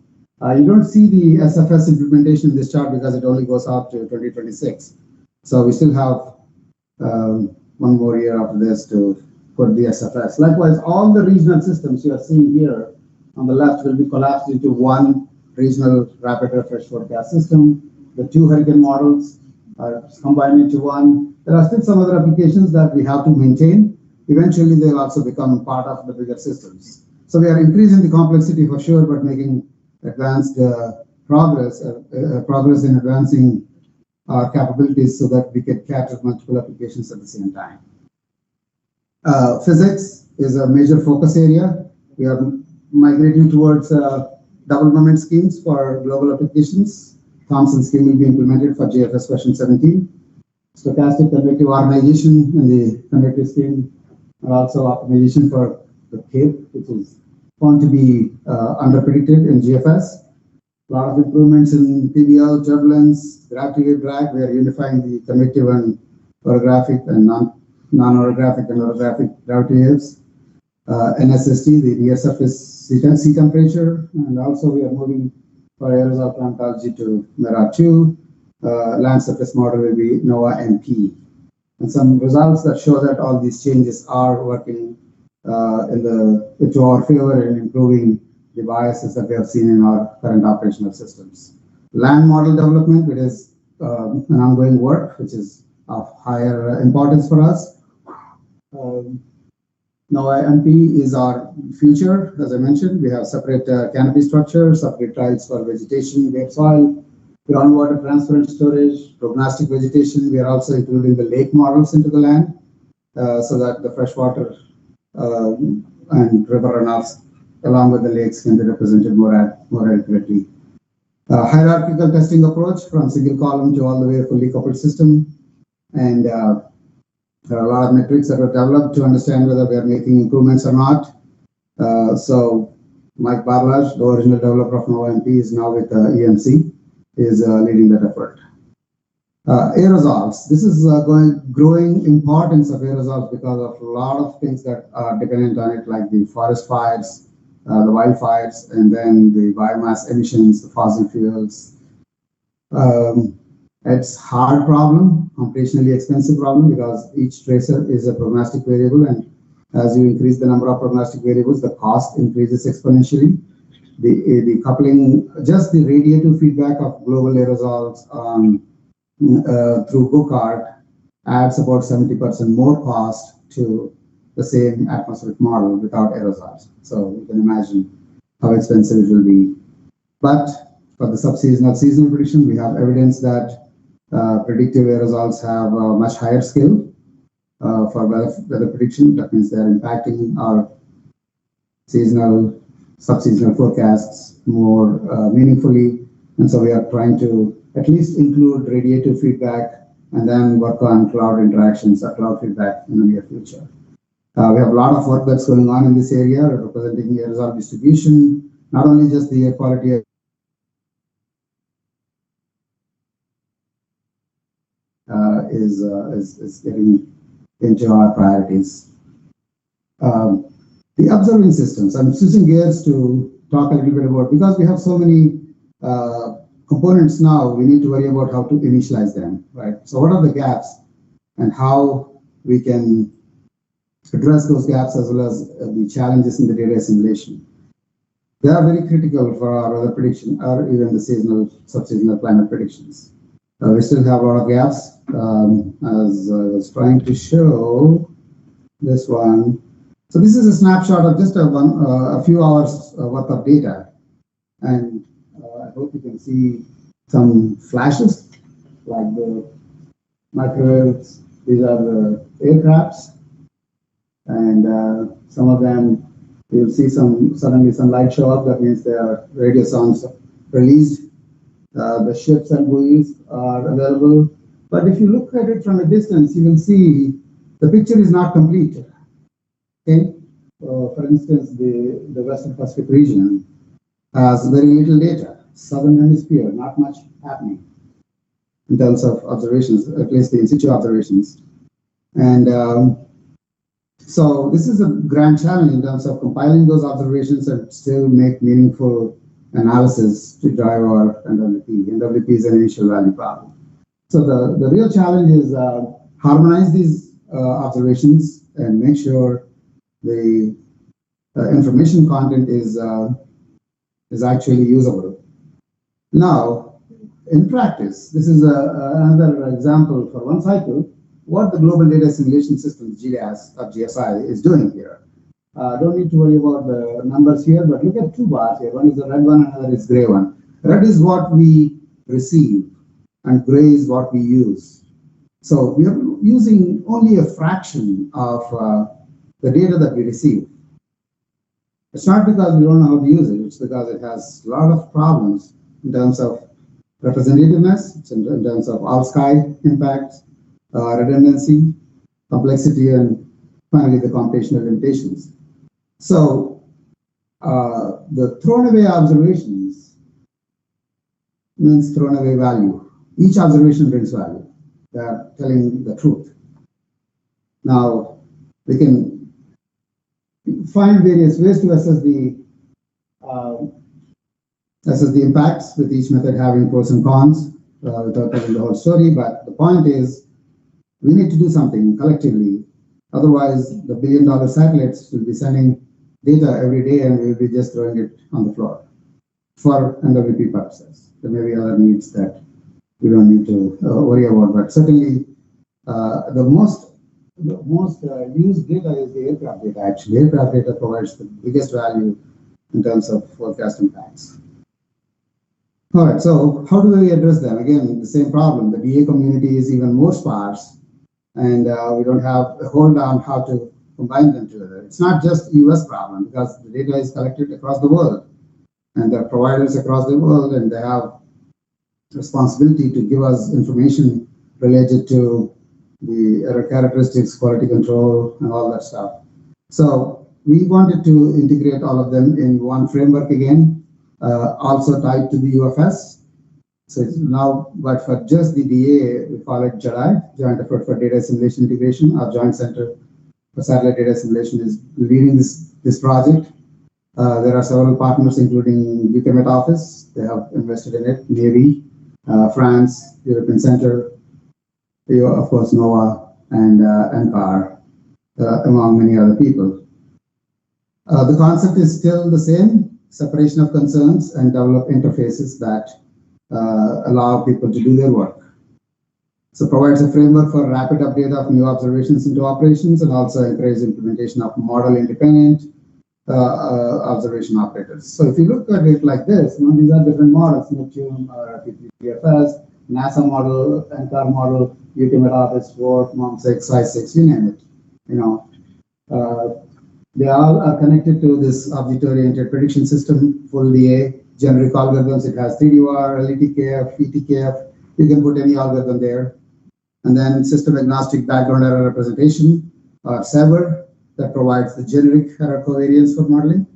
You don't see the SFS implementation in this chart because it only goes out to 2026. So we still have one more year after this to put the SFS. Likewise, all the regional systems you are seeing here on the left will be collapsed into one regional rapid refresh forecast system. The two hurricane models are combined into one. There are still some other applications that we have to maintain. Eventually, they'll also become part of the bigger systems. So we are increasing the complexity for sure, but making advanced progress in advancing our capabilities so that we can capture multiple applications at the same time. Physics is a major focus area. We are migrating towards double moment schemes for global applications. Thomson scheme will be implemented for JFS version 17. Stochastic convective organization in the convective scheme, and also optimization for the CAPE, which is found to be underpredicted in GFS. A lot of improvements in PBL, turbulence, gravity wave drag. We are unifying the convective and orographic and non-orographic and orographic gravity waves. NSST, the near surface sea temperature, and also we are moving for aerosol climatology to MERA2. Land surface model will be NOAA MP. And some results that show that all these changes are working to our favor in improving the biases that we have seen in our current operational systems. Land model development, it is an ongoing work, which is of higher importance for us. NOAA MP is our future. As I mentioned, we have separate canopy structures, separate tiles for vegetation, wet soil, groundwater transference storage, prognostic vegetation. We are also including the lake models into the land so that the freshwater and river runoffs along with the lakes can be represented more accurately. Hierarchical testing approach from single column to all the way fully coupled system. And there are a lot of metrics that are developed to understand whether we are making improvements or not. So Mike Barlage, the original developer of NOAA MP, is now with EMC, is leading that effort. Aerosols. This is growing importance of aerosols because of a lot of things that are dependent on it, like the forest fires, the wildfires, and then the biomass emissions, the fossil fuels. It's hard problem, computationally expensive problem, because each tracer is a prognostic variable, and as you increase the number of prognostic variables, the cost increases exponentially. The coupling, just the radiative feedback of global aerosols through GoCart adds about 70% more cost to the same atmospheric model without aerosols. So you can imagine how expensive it will be. But for the subseasonal seasonal prediction, we have evidence that predictive aerosols have a much higher skill for weather prediction. That means they are impacting our seasonal, subseasonal forecasts more meaningfully. And so we are trying to at least include radiative feedback and then work on cloud interactions or cloud feedback in the near future. We have a lot of work that's going on in this area, representing aerosol distribution, not only just the air quality is getting into our priorities. The observing systems, I'm switching gears to talk a little bit about, because we have so many components now, we need to worry about how to initialize them, right? So what are the gaps and how we can address those gaps, as well as the challenges in the data assimilation. They are very critical for our weather prediction or even the seasonal, subseasonal climate predictions. We still have a lot of gaps. As I was trying to show this one. So this is a snapshot of just a few hours worth of data. And I hope you can see some flashes, like the microwaves. These are the aircrafts. And some of them, you'll see suddenly some light show up. That means there are radio sounds released. The ships and buoys are available. But if you look at it from a distance, you will see the picture is not complete. Okay. For instance, the Western Pacific region has very little data. Southern Hemisphere, not much happening in terms of observations, at least the in situ observations. And so this is a grand challenge in terms of compiling those observations and still make meaningful analysis to drive our NWP. NWP is an initial value problem. So the real challenge is harmonize these observations and make sure the information content is actually usable. Now, in practice, this is another example for one cycle, what the Global Data Assimilation Systems, GDAS or GSI, is doing here. Don't need to worry about the numbers here, but look at two bars here. One is the red one, another is gray one. Red is what we receive, and gray is what we use. So we are using only a fraction of the data that we receive. It's not because we don't know how to use it, it's because it has a lot of problems in terms of representativeness, in terms of all-sky impacts, redundancy, complexity, and finally the computational limitations. So the thrown away observations means thrown away value. Each observation brings value. They are telling the truth. Now, we can find various ways to assess the impacts, with each method having pros and cons without telling the whole story. But the point is, we need to do something collectively. Otherwise, the billion-dollar satellites will be sending data every day, and we'll be just throwing it on the floor for NWP purposes. There may be other needs that we don't need to worry about, but certainly the most used data is the aircraft data. Actually, aircraft data provides the biggest value in terms of forecast impacts. All right, so how do we address them? Again, the same problem. The DA community is even more sparse, and we don't have a hold on how to combine them together. It's not just a US problem, because the data is collected across the world, and there are providers across the world, and they have responsibility to give us information related to the error characteristics, quality control, and all that stuff. So we wanted to integrate all of them in one framework again, also tied to the UFS. So it's now, but for just the DA, we call it JEDI, Joint Effort for Data Assimilation Integration. Our Joint Center for Satellite Data Assimilation is leading this project. There are several partners, including UK Met Office. They have invested in it, Navy, France, European Center, of course, NOAA, and NCAR, among many other people. The concept is still the same: separation of concerns and develop interfaces that allow people to do their work. So provides a framework for rapid update of new observations into operations, and also encourages implementation of model-independent observation operators. So if you look at it like this, these are different models: Neptune, PFS, NASA model, NCAR model, UK Met Office, WARP, MOM6, SI6, you name it. They all are connected to this object-oriented prediction system, full DA, generic algorithms. It has 3DOR, LETKF, ETKF. You can put any algorithm there. And then system agnostic background error representation, or SEVER, that provides the generic error covariance for modeling.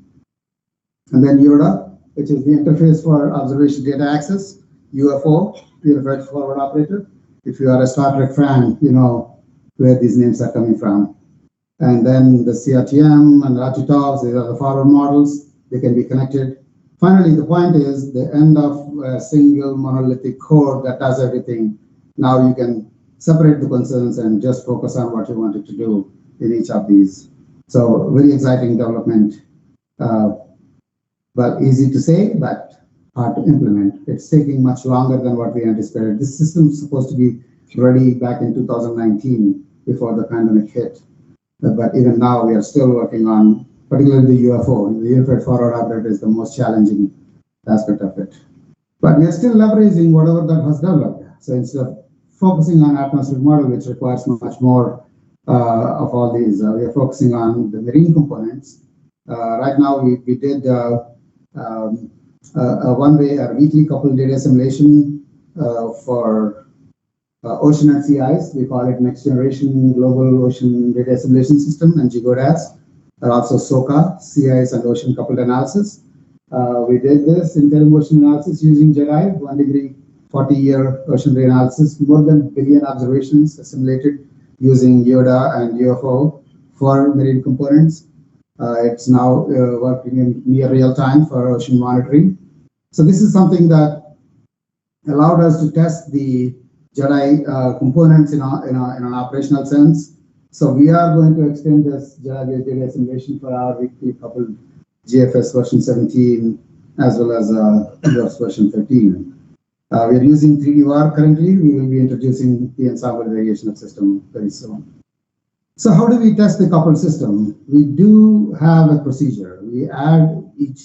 And then UODA, which is the interface for observation data access. UFO, Unified Forward Operator. If you are a Star Trek fan, you know where these names are coming from. And then the CRTM and the RTTOPs, these are the forward models. They can be connected. Finally, the point is the end of a single monolithic code that does everything. Now you can separate the concerns and just focus on what you wanted to do in each of these. So very exciting development, but easy to say, but hard to implement. It's taking much longer than what we anticipated. This system is supposed to be ready back in 2019 before the pandemic hit. But even now, we are still working on, particularly the UFO. The Unified Forward Operator is the most challenging aspect of it. But we are still leveraging whatever that was developed. So instead of focusing on atmospheric model, which requires much more of all these, we are focusing on the marine components. Right now, we did a one-way or weekly coupled data assimilation for ocean and sea ice. We call it Next Generation Global Ocean Data Assimilation System, and GGODAS, and also SOCA, Sea Ice and Ocean Coupled Analysis. We did this interim ocean analysis using JEDI, 1 degree, 40-year ocean ray analysis, more than 1 billion observations assimilated using YODA and UFO for marine components. It's now working in near real time for ocean monitoring. So this is something that allowed us to test the JEDI components in an operational sense. So we are going to extend this JEDI-based data assimilation for our weekly coupled GFS version 17 as well as UFS version 13. We are using 3D currently. We will be introducing the ensemble variation of system very soon. So how do we test the coupled system? We do have a procedure. We add each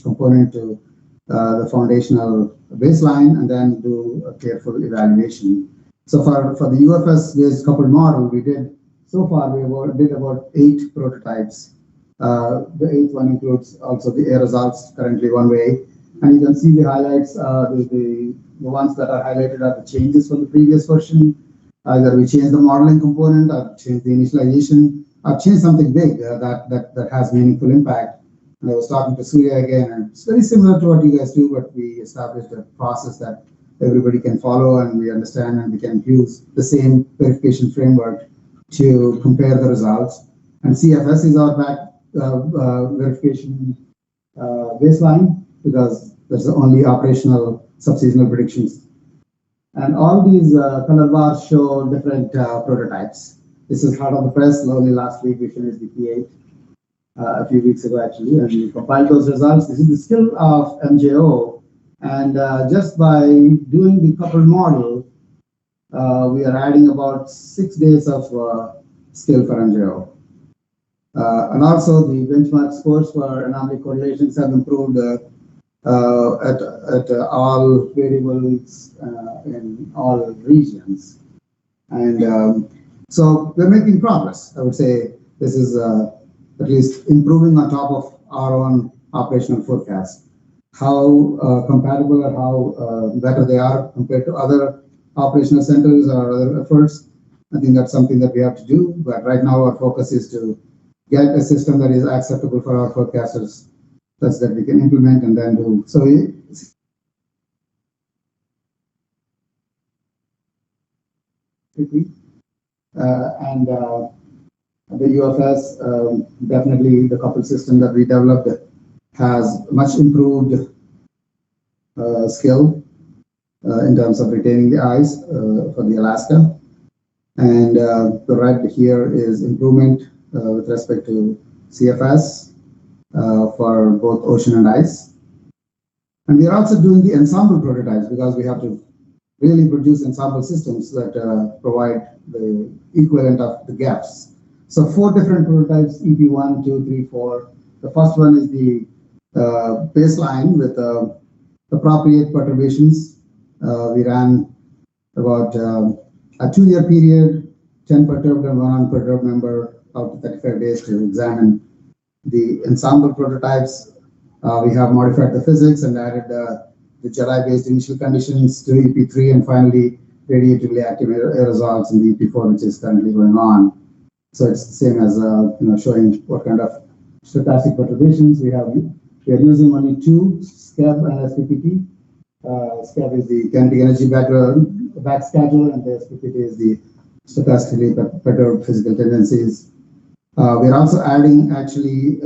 component to the foundational baseline and then do a careful evaluation. So for the UFS based coupled model, we did about 8 prototypes. The 8th one includes also the air results, currently one way. And you can see the highlights, the ones that are highlighted are the changes from the previous version. Either we change the modeling component or change the initialization or change something big that has meaningful impact. And I was talking to Surya again, and it's very similar to what you guys do, but we established a process that everybody can follow and we understand, and we can use the same verification framework to compare the results. And CFS is our back verification baseline, because that's the only operational subseasonal predictions. And all these color bars show different prototypes. This is hot on the press. Only last week we finished the P8, a few weeks ago actually, and we compiled those results. This is the skill of MJO, and just by doing the coupled model, we are adding about 6 days of skill for MJO. And also the benchmark scores for anomaly correlations have improved at all variables in all regions. And so we're making progress. I would say this is at least improving on top of our own operational forecast. How compatible or how better they are compared to other operational centers or other efforts, I think that's something that we have to do. But right now our focus is to get a system that is acceptable for our forecasters, such that we can implement and then do. So the UFS, definitely the coupled system that we developed has much improved skill in terms of retaining the ice for the Alaska. And the red here is improvement with respect to CFS for both ocean and ice. And we are also doing the ensemble prototypes, because we have to really produce ensemble systems that provide the equivalent of the gaps. So 4 different prototypes, EP1, 2, 3, 4. The first one is the baseline with appropriate perturbations. We ran about a 2-year period, 10 perturbed and 1 unperturbed member out to 35 days to examine the ensemble prototypes. We have modified the physics and added the JEDI-based initial conditions to EP3, and finally radiatively active aerosols in the EP4, which is currently going on. So it's the same as showing what kind of stochastic perturbations we have. We are using only 2, SCEB and SPPT. SCEB is the kinetic energy backschedule, and the SPPT is the stochastically perturbed physical tendencies. We're also adding actually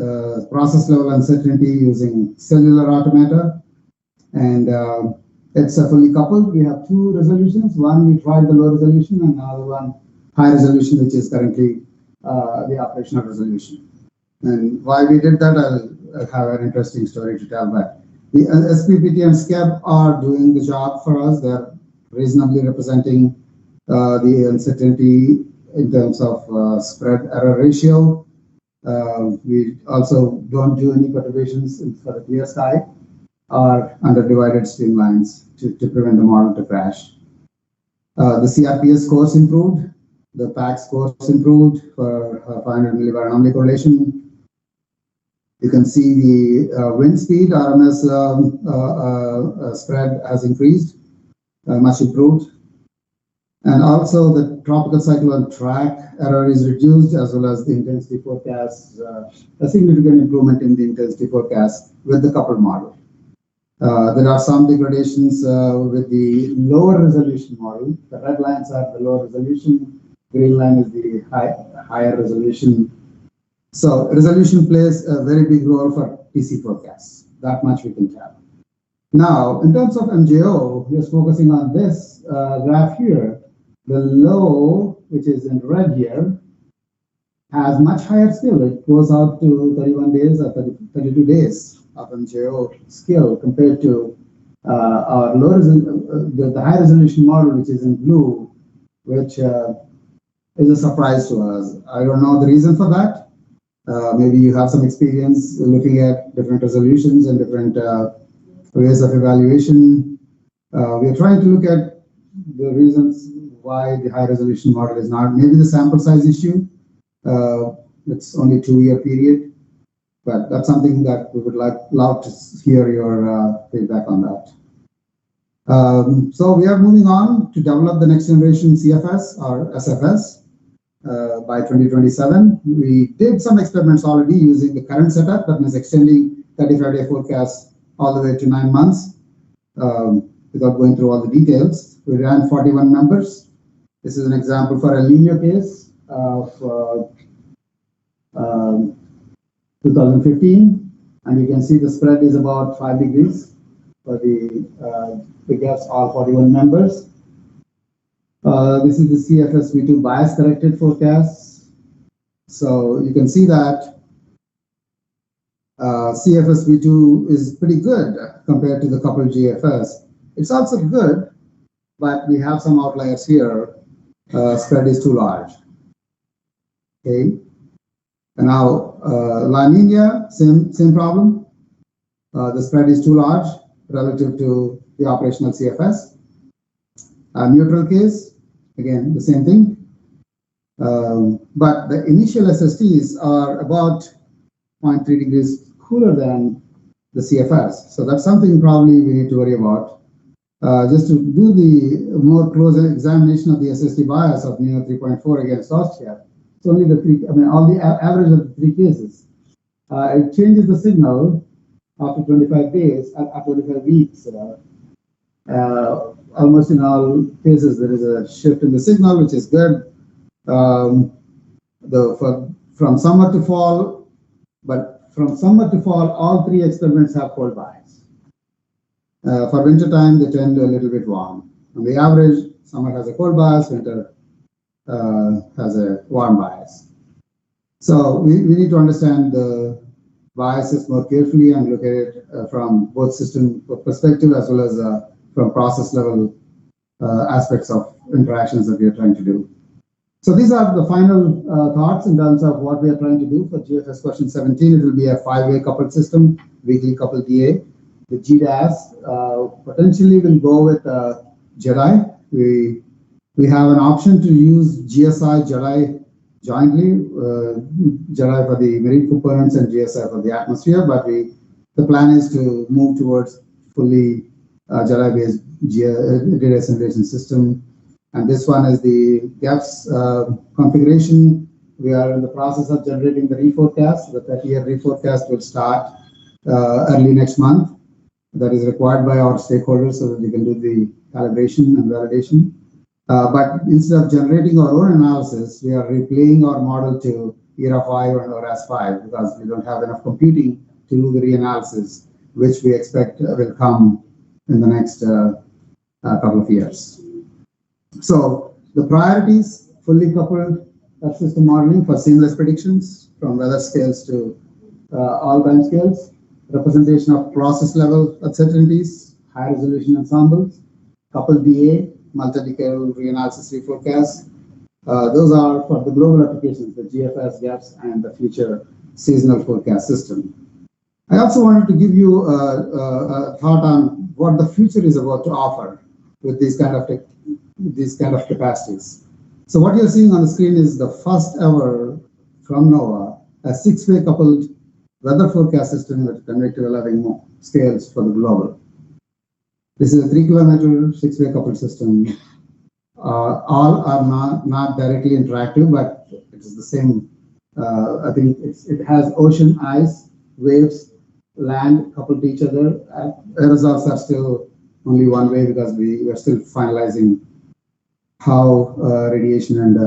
process level uncertainty using cellular automata, and it's fully coupled. We have 2 resolutions. One, we tried the low resolution, and another one, high resolution, which is currently the operational resolution. And why we did that, I'll have an interesting story to tell. But the SPPT and SCEB are doing the job for us. They're reasonably representing the uncertainty in terms of spread error ratio. We also don't do any perturbations for the clear sky or under divided streamlines to prevent the model to crash. The CRPS scores improved. The PAC scores improved for 500 millibar anomaly correlation. You can see the wind speed, RMS spread has increased, much improved. And also the tropical cyclone track error is reduced, as well as the intensity forecast, a significant improvement in the intensity forecast with the coupled model. There are some degradations with the lower resolution model. The red lines are the lower resolution, green line is the higher resolution. So resolution plays a very big role for PC forecasts. That much we can tell. Now, in terms of MJO, just focusing on this graph here, the low, which is in red here, has much higher skill. It goes out to 31 days or 32 days of MJO skill compared to our the high resolution model, which is in blue, which is a surprise to us. I don't know the reason for that. Maybe you have some experience looking at different resolutions and different ways of evaluation. We are trying to look at the reasons why the high resolution model is not, maybe the sample size issue. It's only 2-year period, but that's something that we would love to hear your feedback on that. So we are moving on to develop the next generation CFS or SFS by 2027. We did some experiments already using the current setup, that means extending 35-day forecast all the way to 9 months. Without going through all the details, we ran 41 members. This is an example for a linear case of 2015, and you can see the spread is about 5 degrees for the gaps, all 41 members. This is the CFS V2 bias corrected forecast. So you can see that CFS V2 is pretty good compared to the coupled GFS. It's also good, but we have some outliers here. Spread is too large. Okay. And now La Nina, same problem. The spread is too large relative to the operational CFS. Neutral case, again, the same thing. But the initial SSTs are about 0.3 degrees cooler than the CFS. So that's something probably we need to worry about. Just to do the more close examination of the SST bias of NEO 3.4 against Austria, it's only the three, all the average of the 3 cases. It changes the signal after 25 days, after 25 weeks. Almost in all cases, there is a shift in the signal, which is good. From summer to fall, but from summer to fall, all 3 experiments have cold bias. For winter time, they tend a little bit warm. On the average, summer has a cold bias, winter has a warm bias. So we need to understand the biases more carefully and look at it from both system perspective as well as from process level aspects of interactions that we are trying to do. So these are the final thoughts in terms of what we are trying to do for GFS question 17. It will be a 5-way coupled system, weakly coupled DA. The GDAS potentially will go with JEDI. We have an option to use GSI, JEDI jointly, JEDI for the marine components and GSI for the atmosphere, but the plan is to move towards fully JEDI-based data assimilation system. And this one is the GAPS configuration. We are in the process of generating the reforecast. The 30-year reforecast will start early next month. That is required by our stakeholders so that we can do the calibration and validation. But instead of generating our own analysis, we are replaying our model to ERA 5 or AS5 because we don't have enough computing to do the reanalysis, which we expect will come in the next couple of years. So the priorities: fully coupled system modeling for seamless predictions from weather scales to all time scales, representation of process level uncertainties, high resolution ensembles, coupled DA, multi-decadal reanalysis reforecast. Those are for the global applications, the GFS, GAPS, and the future seasonal forecast system. I also wanted to give you a thought on what the future is about to offer with these kind of capacities. So what you're seeing on the screen is the first ever from NOAA, a 6-way coupled weather forecast system with convective 11 scales for the global. This is a 3-kilometer 6-way coupled system. All are not directly interactive, but it is the same. I think it has ocean, ice, waves, land coupled to each other. Results are still only one way because we are still finalizing how radiation and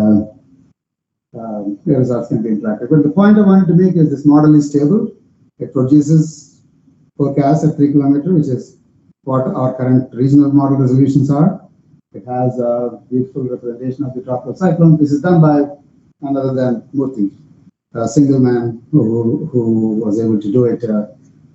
results can be interacted. But the point I wanted to make is this model is stable. It produces forecasts at 3 kilometers, which is what our current regional model resolutions are. It has a beautiful representation of the tropical cyclone. This is done by none other than Murthy, a single man who was able to do it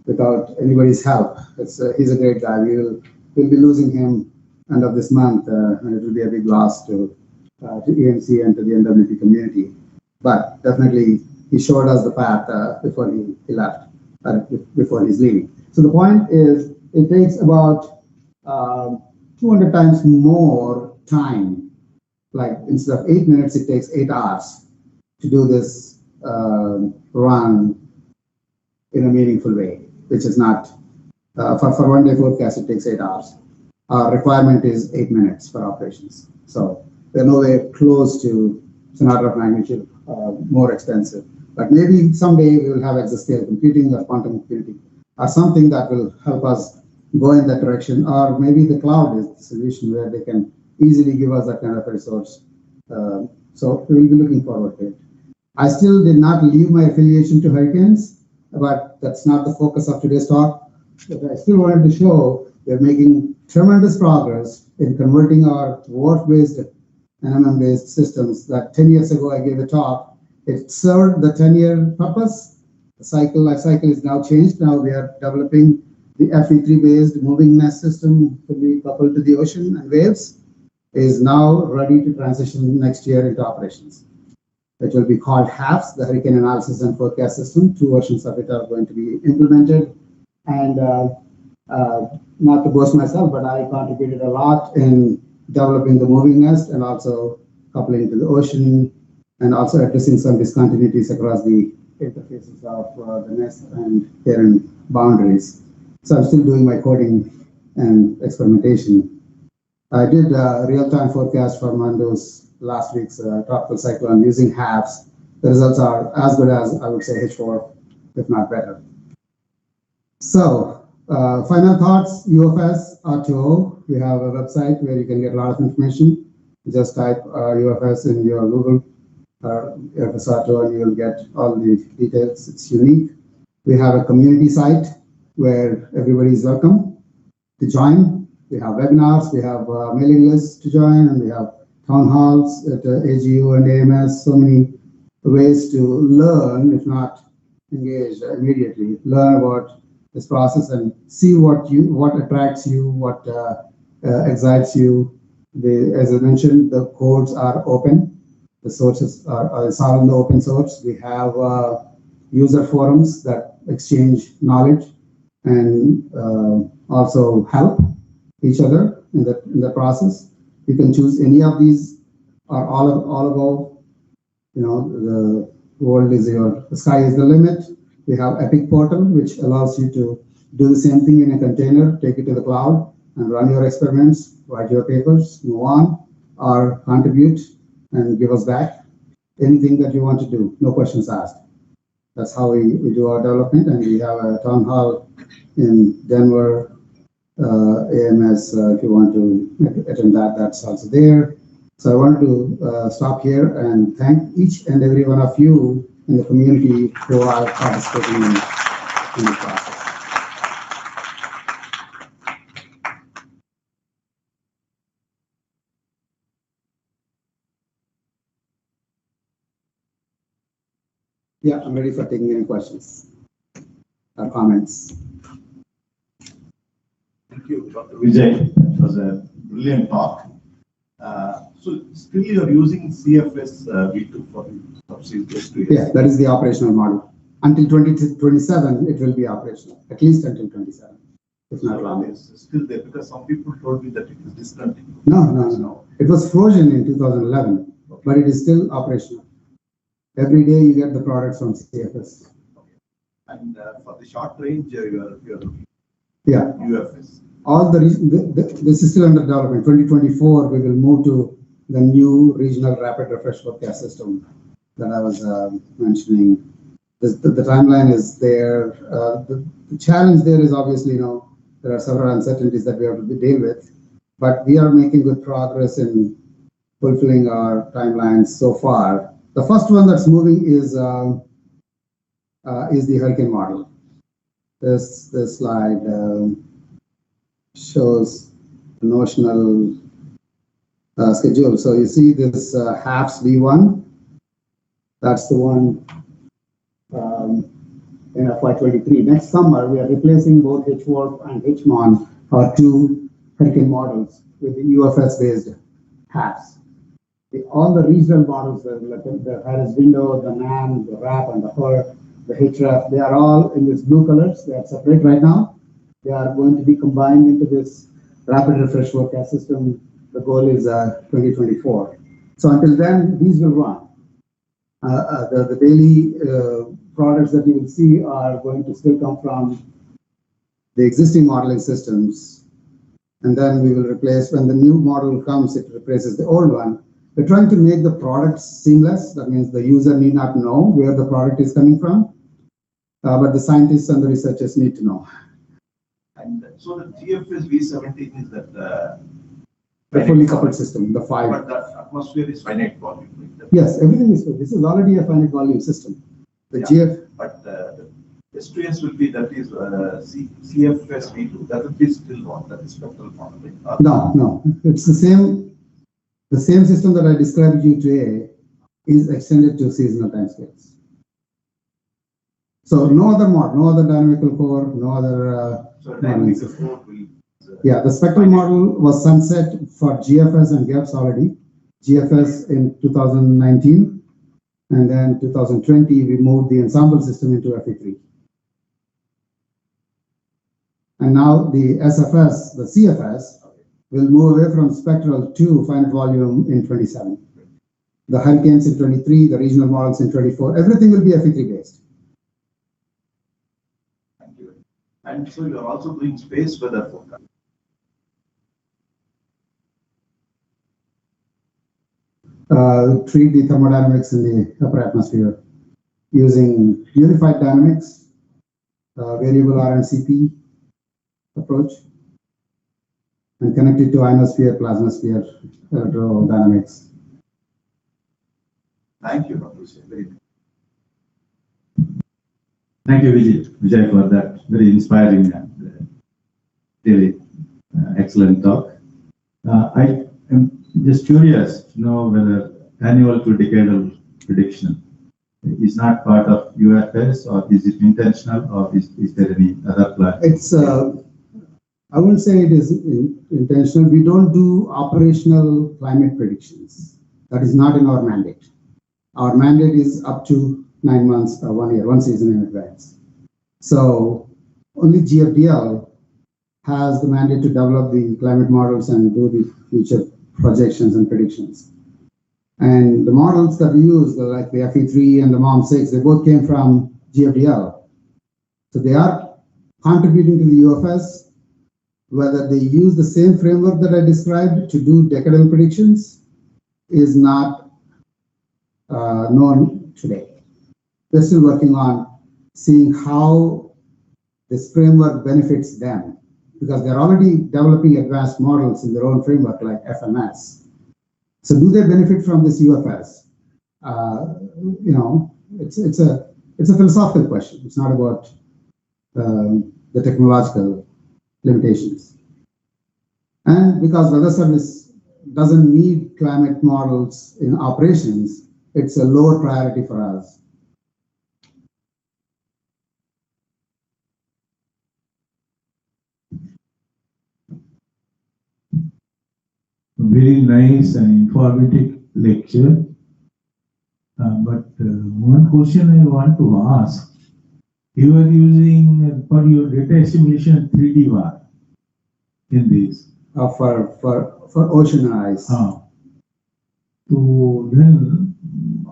without anybody's help. He's a great guy. We'll be losing him end of this month, and it will be a big loss to EMC and to the NWP community. But definitely, he showed us the path before he left, before he's leaving. So the point is, it takes about 200 times more time. Like instead of 8 minutes, it takes 8 hours to do this run in a meaningful way, which is not, for 1 day forecast, it takes 8 hours. Our requirement is 8 minutes for operations. So they're nowhere close to, it's an order of magnitude more expensive. But maybe someday we will have exascale computing or quantum computing or something that will help us go in that direction. Or maybe the cloud is the solution where they can easily give us that kind of resource. So we will be looking forward to it. I still did not leave my affiliation to hurricanes, but that's not the focus of today's talk. But I still wanted to show we're making tremendous progress in converting our WRF-based NMM-based systems that 10 years ago I gave a talk. It served the 10-year purpose. The life cycle is now changed. Now we are developing the FE3-based moving nest system fully coupled to the ocean and waves is now ready to transition next year into operations. It will be called HAFS, the Hurricane Analysis and Forecast System. 2 versions of it are going to be implemented. And not to boast myself, but I contributed a lot in developing the moving nest and also coupling to the ocean and also addressing some discontinuities across the interfaces of the nest and parent boundaries. So I'm still doing my coding and experimentation. I did a real-time forecast for Mando's last week's tropical cyclone using HAFS. The results are as good as, I would say, H4, if not better. So, final thoughts, UFS R2O. We have a website where you can get a lot of information. You just type UFS in your Google UFS R2O and you'll get all the details. It's unique. We have a community site where everybody is welcome to join. We have webinars, we have mailing lists to join, and we have town halls at AGU and AMS. So many ways to learn, if not engage immediately, learn about this process and see what attracts you, what excites you. As I mentioned, the codes are open. The sources are it's all in the open source. We have user forums that exchange knowledge and also help each other in the process. You can choose any of these or all above. You know, the world is the sky is the limit. We have Epic Portal, which allows you to do the same thing in a container, take it to the cloud, and run your experiments, write your papers, move on, or contribute and give us back anything that you want to do, no questions asked. That's how we do our development, and we have a town hall in Denver, AMS, if you want to attend that, that's also there. So I wanted to stop here and thank each and every one of you in the community who are participating in the process. Yeah, I'm ready for taking any questions or comments. Thank you, Dr. Vijay. It was a brilliant talk. So still you're using CFS V2 for subsea test. Yeah, that is the operational model. Until 2027, it will be operational, at least until 27, if not longer. It's still there because some people told me that it is discontinued. No. It was frozen in 2011, okay, but it is still operational. Every day you get the products from CFS. Okay. And for the short range, you're yeah, UFS. All this is still under development. 2024, we will move to the new regional rapid refresh forecast system that I was mentioning. The timeline is there. The challenge there is obviously, there are several uncertainties that we have to deal with, but we are making good progress in fulfilling our timelines so far. The first one that's moving is the hurricane model. This slide. shows the notional schedule. So you see this HAPS V1, that's the one in FY23. Next summer, we are replacing both HWARP and HMON, our two hurricane models, with the UFS-based HAPS. All the regional models, the Harris window, the NAM, the RAP, and the HER, the HRAP, they are all in these blue colors. They are separate right now. They are going to be combined into this rapid refresh forecast system. The goal is 2024. So until then, these will run. The daily products that you will see are going to still come from the existing modeling systems. And then we will replace, when the new model comes, it replaces the old one. We're trying to make the product seamless. That means the user need not know where the product is coming from, but the scientists and the researchers need to know. And so the GFS V17 is that The fully coupled system, the 5. But the atmosphere is finite volume. Yes, everything is. This is already a finite volume system. The GF. But the S2S will be, that is CFS V2. That will be still one. That is spectral modeling. No. It's the same. The same system that I described you today is extended to seasonal timescales. So no other mod, no other dynamical core, no other. So dynamical core will. Yeah, the spectral model was sunset for GFS and GEPS already. GFS in 2019, and then 2020 we moved the ensemble system into FE3. And now the SFS, the CFS, will move away from spectral to finite volume in 27. The hurricanes in 23, the regional models in 24, everything will be FE3 based. Thank you. And so you are also doing space weather forecast. 3D thermodynamics in the upper atmosphere using unified dynamics, variable RNCP approach, and connected to ionosphere, plasmasphere, electrodynamics. Thank you, Dr. Vijay. Thank you, Vijay, for that very inspiring and really excellent talk. I am just curious to know whether annual to decadal prediction is not part of UFS, or is it intentional, or is there any other plan? It's, I wouldn't say it is intentional. We don't do operational climate predictions. That is not in our mandate. Our mandate is up to 9 months or 1 year, one season in advance. So only GFDL has the mandate to develop the climate models and do the future projections and predictions. And the models that we use, like the FE3 and the MOM6, they both came from GFDL. So they are contributing to the UFS. Whether they use the same framework that I described to do decadal predictions is not known today. We're still working on seeing how this framework benefits them, because they're already developing advanced models in their own framework like FMS. So do they benefit from this UFS? It's a philosophical question. It's not about the technological limitations. And because Weather Service doesn't need climate models in operations, it's a lower priority for us. Very nice and informative lecture. But one question I want to ask. You are using for your data assimilation 3D VAR in this. For ocean ice. So then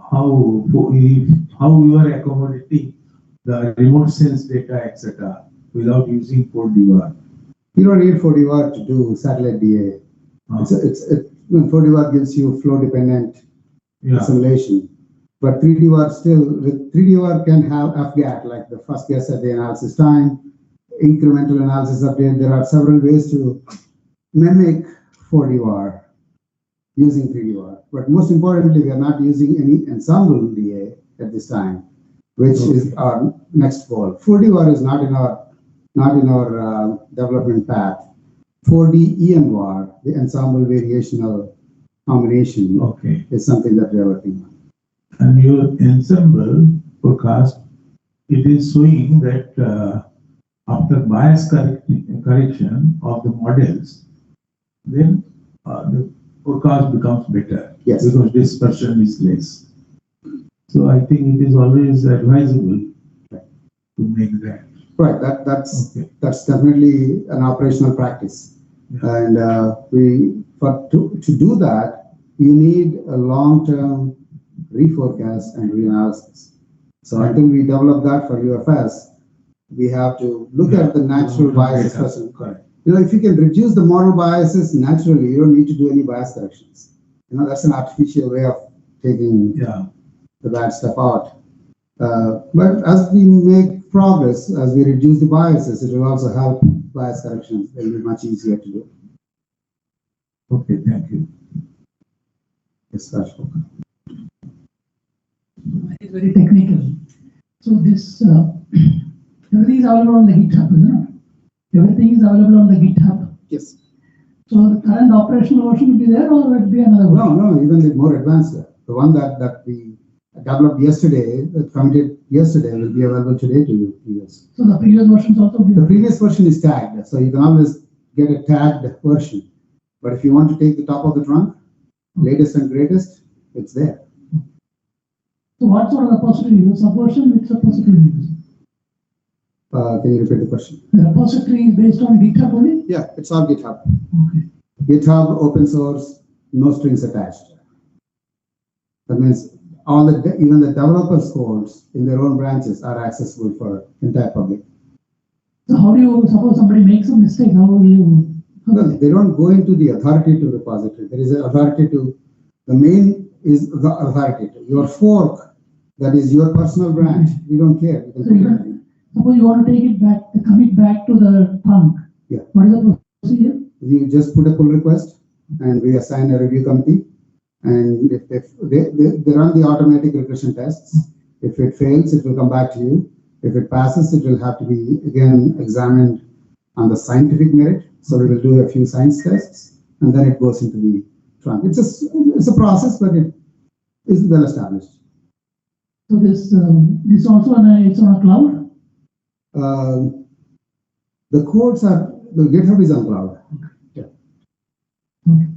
how you are accommodating the remote sense data, etc., without using 4D VAR? You don't need 4D VAR to do satellite DA. 4D VAR gives you flow dependent assimilation. But 3D VAR with 3D VAR can have FGAT, like the first guess at the analysis time, incremental analysis update. There are several ways to mimic 4D VAR using 3D VAR. But most importantly, we are not using any ensemble DA at this time, which is our next goal. 4D VAR is not in our development path. 4D ENVAR, the ensemble variational combination, Okay. is something that we are working on. And your ensemble forecast, it is showing that after bias correction of the models, then the forecast becomes better. Yes. Because dispersion is less. So I think it is always advisable to make that. Right, that's Okay. definitely an operational practice. Yeah. And to do that, you need a long-term reforecast and reanalysis. So until we develop that for UFS, we have to look at the natural biases first. Correct. If you can reduce the model biases naturally, you don't need to do any bias corrections. That's an artificial way of taking Yeah. the bad stuff out. But as we make progress, as we reduce the biases, it will also help bias corrections. It will be much easier to do. Okay, thank you. Yes, Rashmi. It's very technical. So this, everything is available on the GitHub, isn't it? Everything is available on the GitHub. Yes. So the current operational version will be there, or will it be another version? No, even the more advanced. The one that we developed yesterday, committed yesterday, will be available today to you. Yes. So the previous versions also will be The there. previous version is tagged, so you can always get a tagged version. But if you want to take the top of the trunk, latest and greatest, it's there. So what sort of repository you use? Subversion, which repository you use? Can you repeat the question? The repository is based on GitHub only? Yeah, it's on GitHub. Okay. GitHub, open source, no strings attached. That means even the developers' codes in their own branches are accessible for entire public. So how do you, suppose somebody makes a mistake, how will you? Well, they don't go into the authoritative repository. There is an authoritative, the main is the authoritative. Your fork, that is your personal branch, we don't care. You can So put you it can- in. Suppose you want to take it back, commit back to the trunk. Yeah. What is the procedure? You just put a pull request and we assign a review committee. And if they run the automatic regression tests, if it fails, it will come back to you. If it passes, it will have to be again examined on the scientific merit. So we will do a few science tests and then it goes into the trunk. It's a process, but it is well established. So this also it's on a cloud? The codes are, the GitHub is on cloud. Yeah. Okay.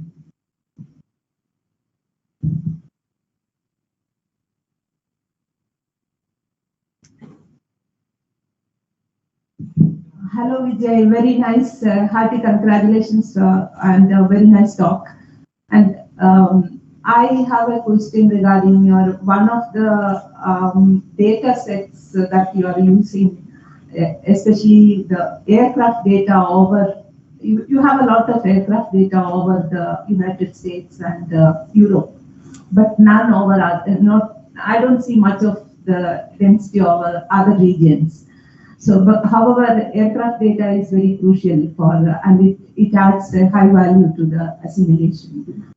Hello Vijay, very nice, hearty congratulations and a very nice talk. And I have a question regarding your one of the data sets that you are using, especially the aircraft data over. You have a lot of aircraft data over the United States and Europe, but none over I don't see much of the density over other regions. So, but however, aircraft data is very crucial for, and it adds a high value to the assimilation.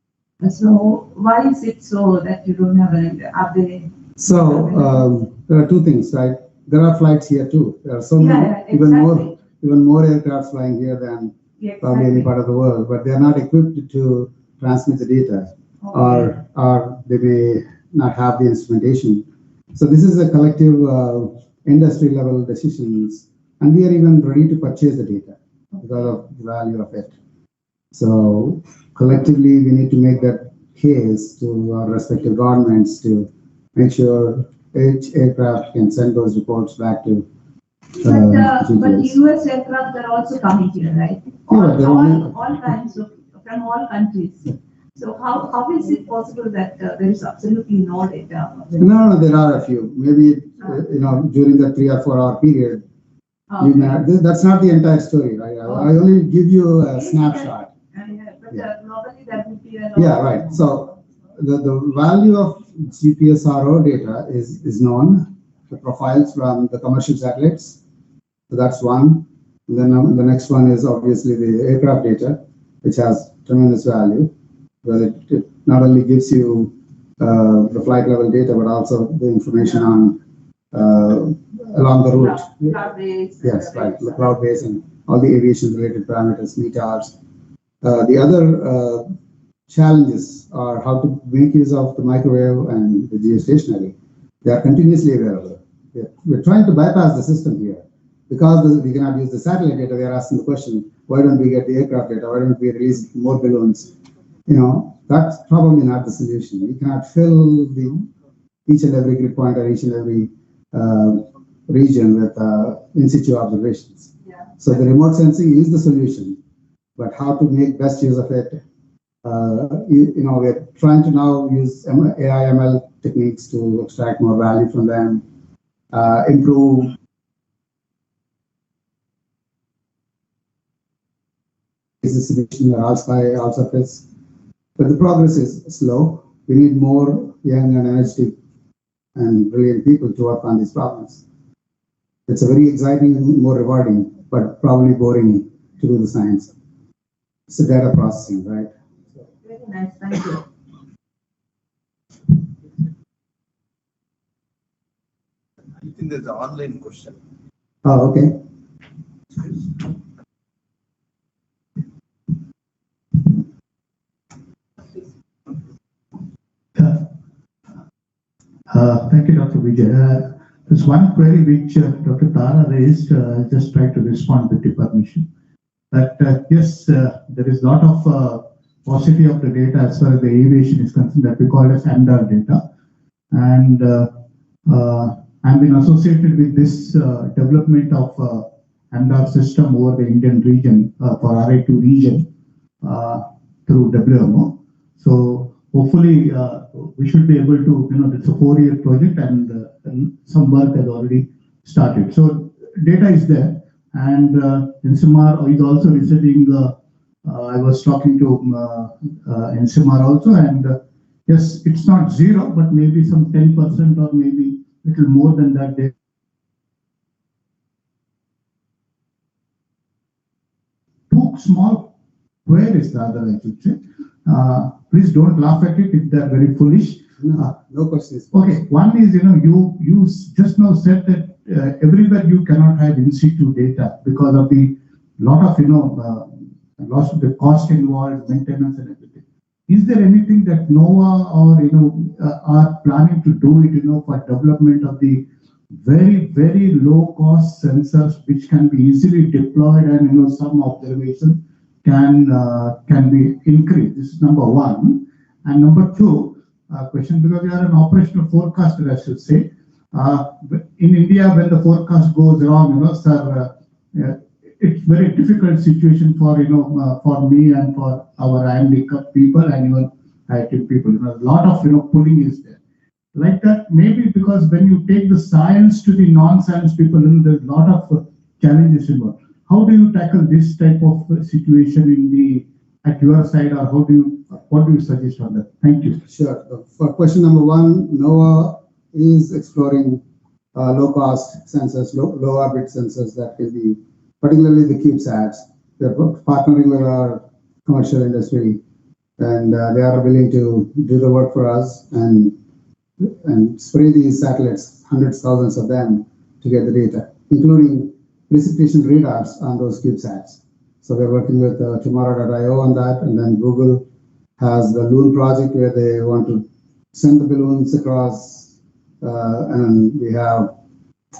So, why is it so that you don't have are they? So there are two things, right? There are flights here too. There are so many, Exactly. even more aircrafts flying here than probably any part of the world, but they are not equipped to transmit the data, Okay. or they may not have the instrumentation. So this is a collective industry level decisions, and we are even ready to purchase the data because of the value of it. So collectively, we need to make that case to our respective governments to make sure each aircraft can send those reports back to But GPS. US aircraft are also coming here, right? Yeah, they're only- All kinds of, from all countries. So how is it possible that there is absolutely no data? No, there are a few. Maybe during the 3 or 4 hour period, you may have, that's not the entire story, right? I only give you a snapshot. But globally that would be a lot. Yeah, right. So the value of GPSRO data is known. The profiles from the commercial satellites. So that's one. And then the next one is obviously the aircraft data, which has tremendous value. Well, it not only gives you the flight level data, but also the information on along the route. Cloud-based. Yes, right. The cloud base and all the aviation-related parameters, METARs. The other challenges are how to make use of the microwave and the geostationary. They are continuously available. We're trying to bypass the system here. Because we cannot use the satellite data, we are asking the question, why don't we get the aircraft data? Why don't we release more balloons? You know, that's probably not the solution. We cannot fill each and every grid point or each and every region with in situ observations. Yeah. So the remote sensing is the solution, but how to make best use of it? You know, we're trying to now use AI ML techniques to extract more value from them, improve distribution or all sky, all surface. But the progress is slow. We need more young and energetic and brilliant people to work on these problems. It's a very exciting and more rewarding, but probably boring to do the science. It's a data processing, right? Very nice, thank you. I think there's an online question. Oh, okay. Thank you, Dr. Vijay. There's one query which Dr. Tara raised. Just try to respond with your permission. That yes, there is a lot of paucity of the data as far as the aviation is concerned that we call as ANDAR data. And I've been associated with this development of ANDAR system over the Indian region for RA2 region through WMO. So hopefully we should be able to, you know, it's a 4-year project and some work has already started. So data is there, and NCMR is also researching. I was talking to NCMR also, and yes, it's not zero, but maybe some 10% or maybe little more than that. They two small queries rather, I should say. Please don't laugh at it if they're very foolish. No questions. Okay, one is, you know, you just now said that everywhere you cannot have in situ data because of the lot of, you know, loss of the cost involved, maintenance and everything. Is there anything that NOAA or, you know, are planning to do it, you know, for development of the very, very low cost sensors which can be easily deployed and, you know, some observation can be increased? This is number one. And number two, question, because you are an operational forecaster, I should say. In India, when the forecast goes wrong, you know, sir, it's very difficult situation for, you know, for me and for our IMD people and even IT people. You know, a lot of, you know, pulling is there. Like that, maybe because when you take the science to the non-science people, you know, there's a lot of challenges involved. How do you tackle this type of situation at your side, or what do you suggest on that? Thank you. Sure. For question number one, NOAA is exploring low-cost sensors, low orbit sensors that can be, particularly the CubeSats. They're partnering with our commercial industry, and they are willing to do the work for us and spray these satellites, hundreds, thousands of them, to get the data, including precipitation radars on those CubeSats. So we're working with Tomorrow.io on that, and then Google has the Loon project where they want to send the balloons across, and we have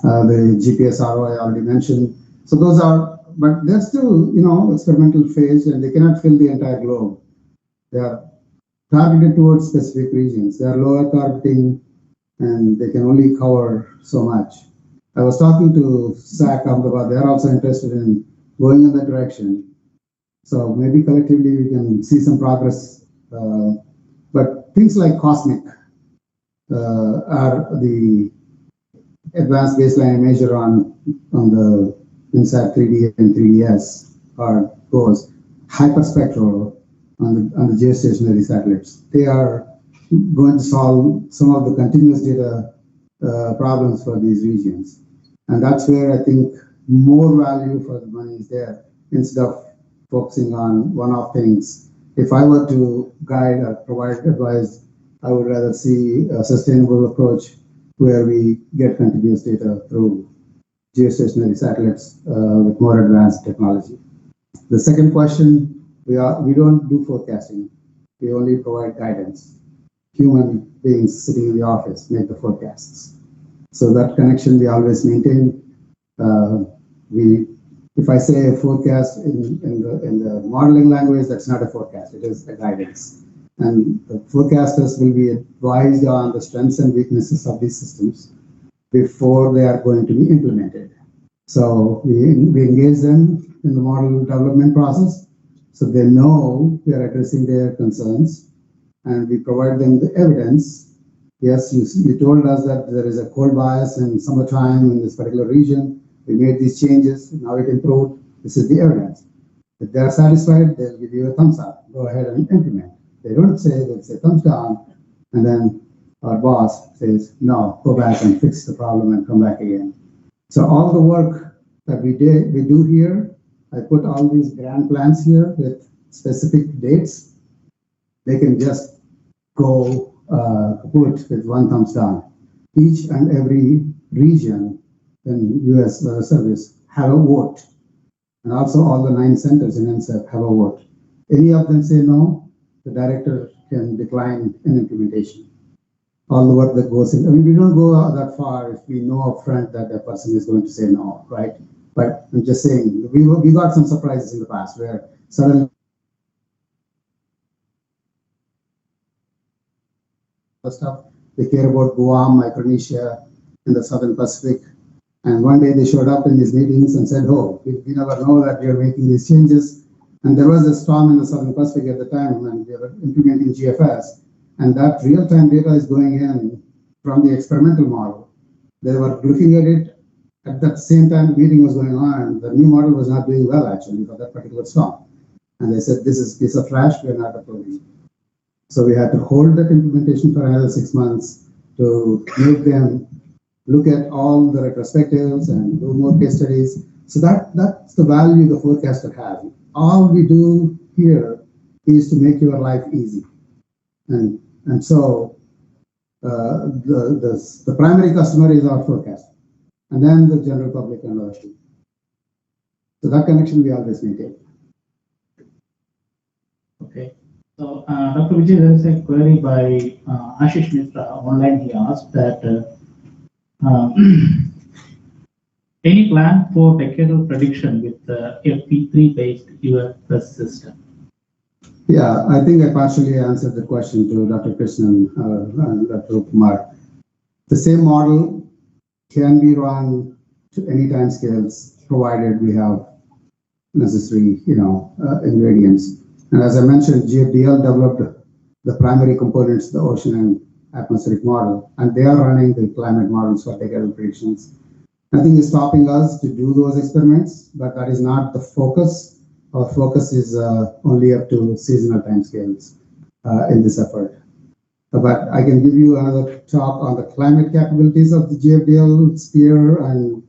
the GPS RO I already mentioned. So those are, but they're still, you know, experimental phase, and they cannot fill the entire globe. They are targeted towards specific regions. They are low Earth orbiting, and they can only cover so much. I was talking to SAC Ahmedabad. They are also interested in going in that direction. So maybe collectively we can see some progress. But things like cosmic are the advanced baseline imager on the INSAT 3D and 3DS are those hyperspectral on the geostationary satellites. They are going to solve some of the continuous data problems for these regions. And that's where I think more value for the money is there, instead of focusing on one-off things. If I were to guide or provide advice, I would rather see a sustainable approach where we get continuous data through geostationary satellites with more advanced technology. The second question, we don't do forecasting. We only provide guidance. Human beings sitting in the office make the forecasts. So that connection we always maintain. If I say a forecast in the modeling language, that's not a forecast, it is a guidance. And the forecasters will be advised on the strengths and weaknesses of these systems before they are going to be implemented. So we engage them in the model development process, so they know we are addressing their concerns, and we provide them the evidence. Yes, you told us that there is a cold bias in summertime in this particular region. We made these changes, now it improved. This is the evidence. If they are satisfied, they'll give you a thumbs up. Go ahead and implement. They don't say, they'll say thumbs down, and then our boss says, no, go back and fix the problem and come back again. So all the work that we do here, I put all these grand plans here with specific dates. They can just go put with one thumbs down. Each and every region in US Weather Service have a vote. And also all the 9 centers in NCEP have a vote. Any of them say no, the director can decline an implementation. All the work that goes in, I mean, we don't go that far if we know upfront that that person is going to say no, right? But I'm just saying, we got some surprises in the past where suddenly stuff, they care about Guam, Micronesia, in the Southern Pacific. And one day they showed up in these meetings and said, oh, we never know that we are making these changes. And there was a storm in the Southern Pacific at the time when we were implementing GFS. And that real-time data is going in from the experimental model. They were looking at it at that same time the meeting was going on. The new model was not doing well, actually, for that particular storm. And they said, this is a piece of trash, we are not approving. So we had to hold that implementation for another 6 months to make them look at all the retrospectives and do more case studies. So that's the value the forecaster has. All we do here is to make your life easy. And so the primary customer is our forecaster, and then the general public and other people. So that connection we always maintain. Okay. So, Dr. Vijay, there is a query by Ashish Mitra online. He asked that any plan for decadal prediction with the FP3 based UFS system? Yeah, I think I partially answered the question to Dr. Krishnan and Dr. Kumar. The same model can be run to any time scales, provided we have necessary, ingredients. And as I mentioned, GFDL developed the primary components, the ocean and atmospheric model, and they are running the climate models for decadal predictions. Nothing is stopping us to do those experiments, but that is not the focus. Our focus is only up to seasonal timescales in this effort. But I can give you another talk on the climate capabilities of the GFDL, SPEAR, and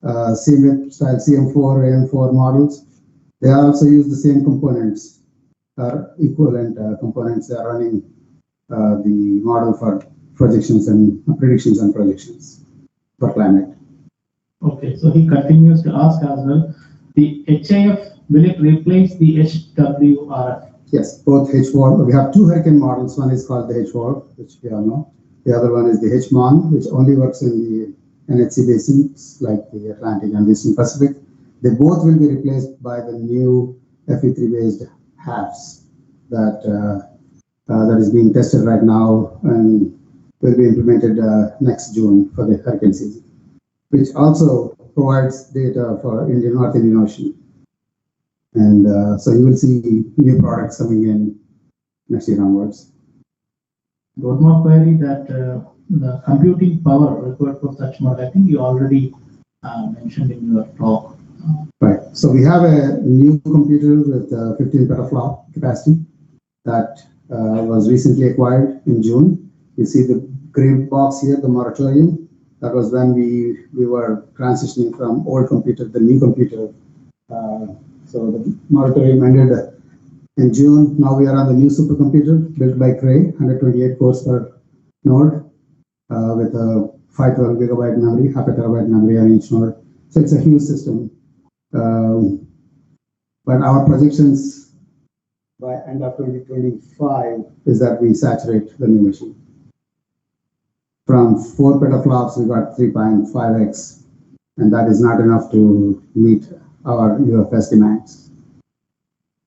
CMIP style CM4, AM4 models. They also use the same components, equivalent components. They are running the model for predictions and projections for climate. Okay, so he continues to ask as well, the HIF, will it replace the HWRF? Yes, both HWRF. We have 2 hurricane models. One is called the HWRF, which we all know. The other one is the HMON, which only works in the NHC basins like the Atlantic and the Eastern Pacific. They both will be replaced by the new FE3 based HAFs that is being tested right now and will be implemented next June for the hurricane season, which also provides data for North Indian Ocean. And so you will see new products coming in next year onwards. One more query that the computing power required for such model, I think you already mentioned in your talk. Right. So we have a new computer with 15 petaflop capacity that was recently acquired in June. You see the gray box here, the moratorium. That was when we were transitioning from old computer to the new computer. So the moratorium ended in June. Now we are on the new supercomputer built by Cray, 128 cores per node with a 512 gigabyte memory, half a terabyte memory on each node. So it's a huge system. But our projections by end of 2025 is that we saturate the new machine. From 4 petaflops, we got 3.5x, and that is not enough to meet our UFS demands.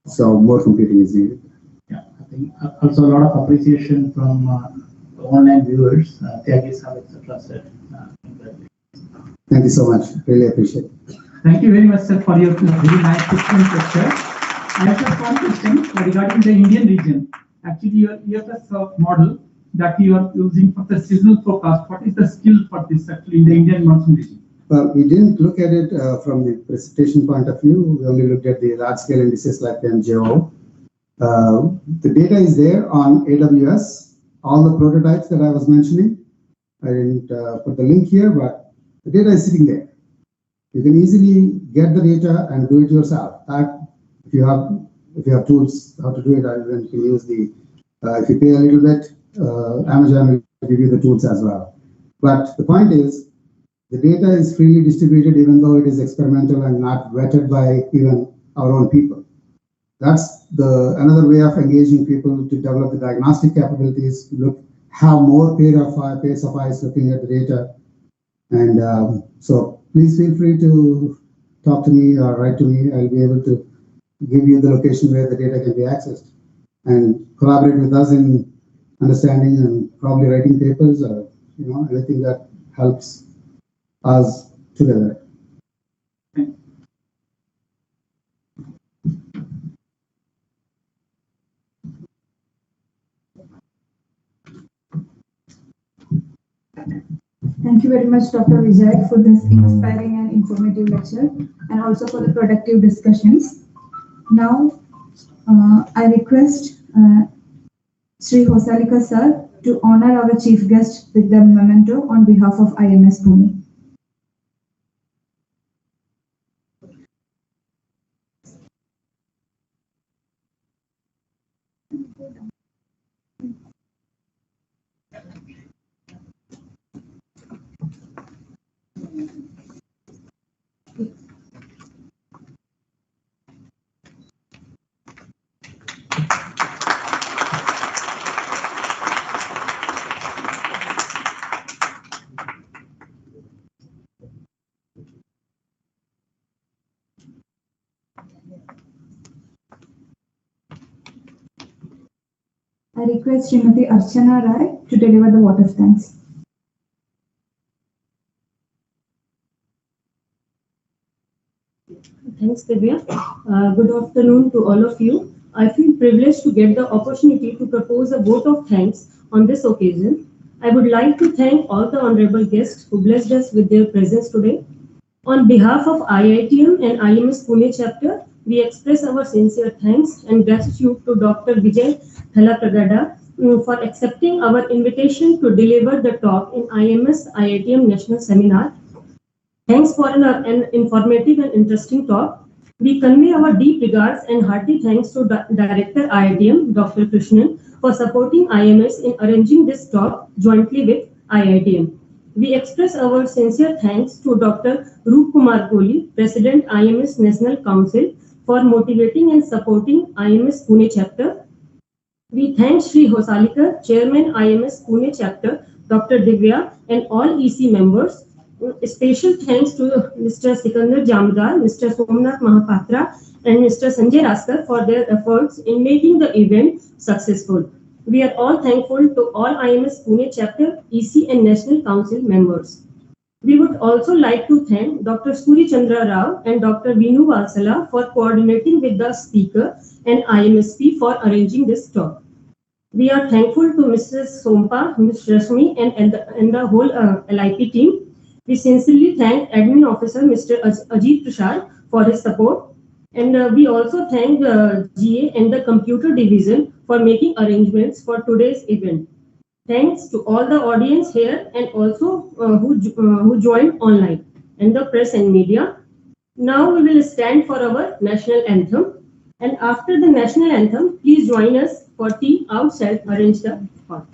So more computing is needed. Yeah, I think also a lot of appreciation from the online viewers, Tyagi-san, etc. said. Thank you so much. Really appreciate it. Thank you very much, sir, for your very nice excellent lecture. I have just one question regarding the Indian region. Actually, your EFS model that you are using for the seasonal forecast, what is the skill for this actually in the Indian monsoon region? Well, we didn't look at it from the precipitation point of view. We only looked at the large-scale indices like the MJO. The data is there on AWS, all the prototypes that I was mentioning. I didn't put the link here, but the data is sitting there. You can easily get the data and do it yourself. If you have tools how to do it, then you can use the. If you pay a little bit, Amazon will give you the tools as well. But the point is, the data is freely distributed, even though it is experimental and not vetted by even our own people. That's another way of engaging people to develop the diagnostic capabilities. Have more pairs of eyes looking at the data, and so please feel free to talk to me or write to me. I'll be able to give you the location where the data can be accessed, and collaborate with us in understanding and probably writing papers or anything that helps us together. Thank you very much, Dr. Vijay, for this inspiring and informative lecture, and also for the productive discussions. Now, I request Sri Hosalika sir to honor our chief guest with the memento on behalf of IMS Pune. I request Srimati Archana Rai to deliver the vote of thanks. Thanks, Divya. Good afternoon to all of you. I feel privileged to get the opportunity to propose a vote of thanks on this occasion. I would like to thank all the honorable guests who blessed us with their presence today. On behalf of IITM and IMS Pune chapter, we express our sincere thanks and gratitude to Dr. Vijay Tallapragada for accepting our invitation to deliver the talk in IMS IITM National Seminar. Thanks for an informative and interesting talk. We convey our deep regards and hearty thanks to Director IITM, Dr. Krishnan, for supporting IMS in arranging this talk jointly with IITM. We express our sincere thanks to Dr. Roop Kumar Kohli, President IMS National Council, for motivating and supporting IMS Pune chapter. We thank Sri Hosalika, Chairman IMS Pune chapter, Dr. Divya, and all EC members. Special thanks to Mr. Sikandar Jamdar, Mr. Somnath Mahapatra, and Mr. Sanjay Raskar for their efforts in making the event successful. We are all thankful to all IMS Pune chapter, EC, and National Council members. We would also like to thank Dr. Suri Chandra Rao and Dr. Vinu Valsala for coordinating with the speaker and IMSP for arranging this talk. We are thankful to Mrs. Sompa, Ms. Rashmi, and the whole LIP team. We sincerely thank Admin Officer Mr. Ajit Prashad for his support. And we also thank GA and the Computer Division for making arrangements for today's event. Thanks to all the audience here and also who joined online, and the press and media. Now we will stand for our national anthem. And after the national anthem, please join us for tea outside arranged the hall.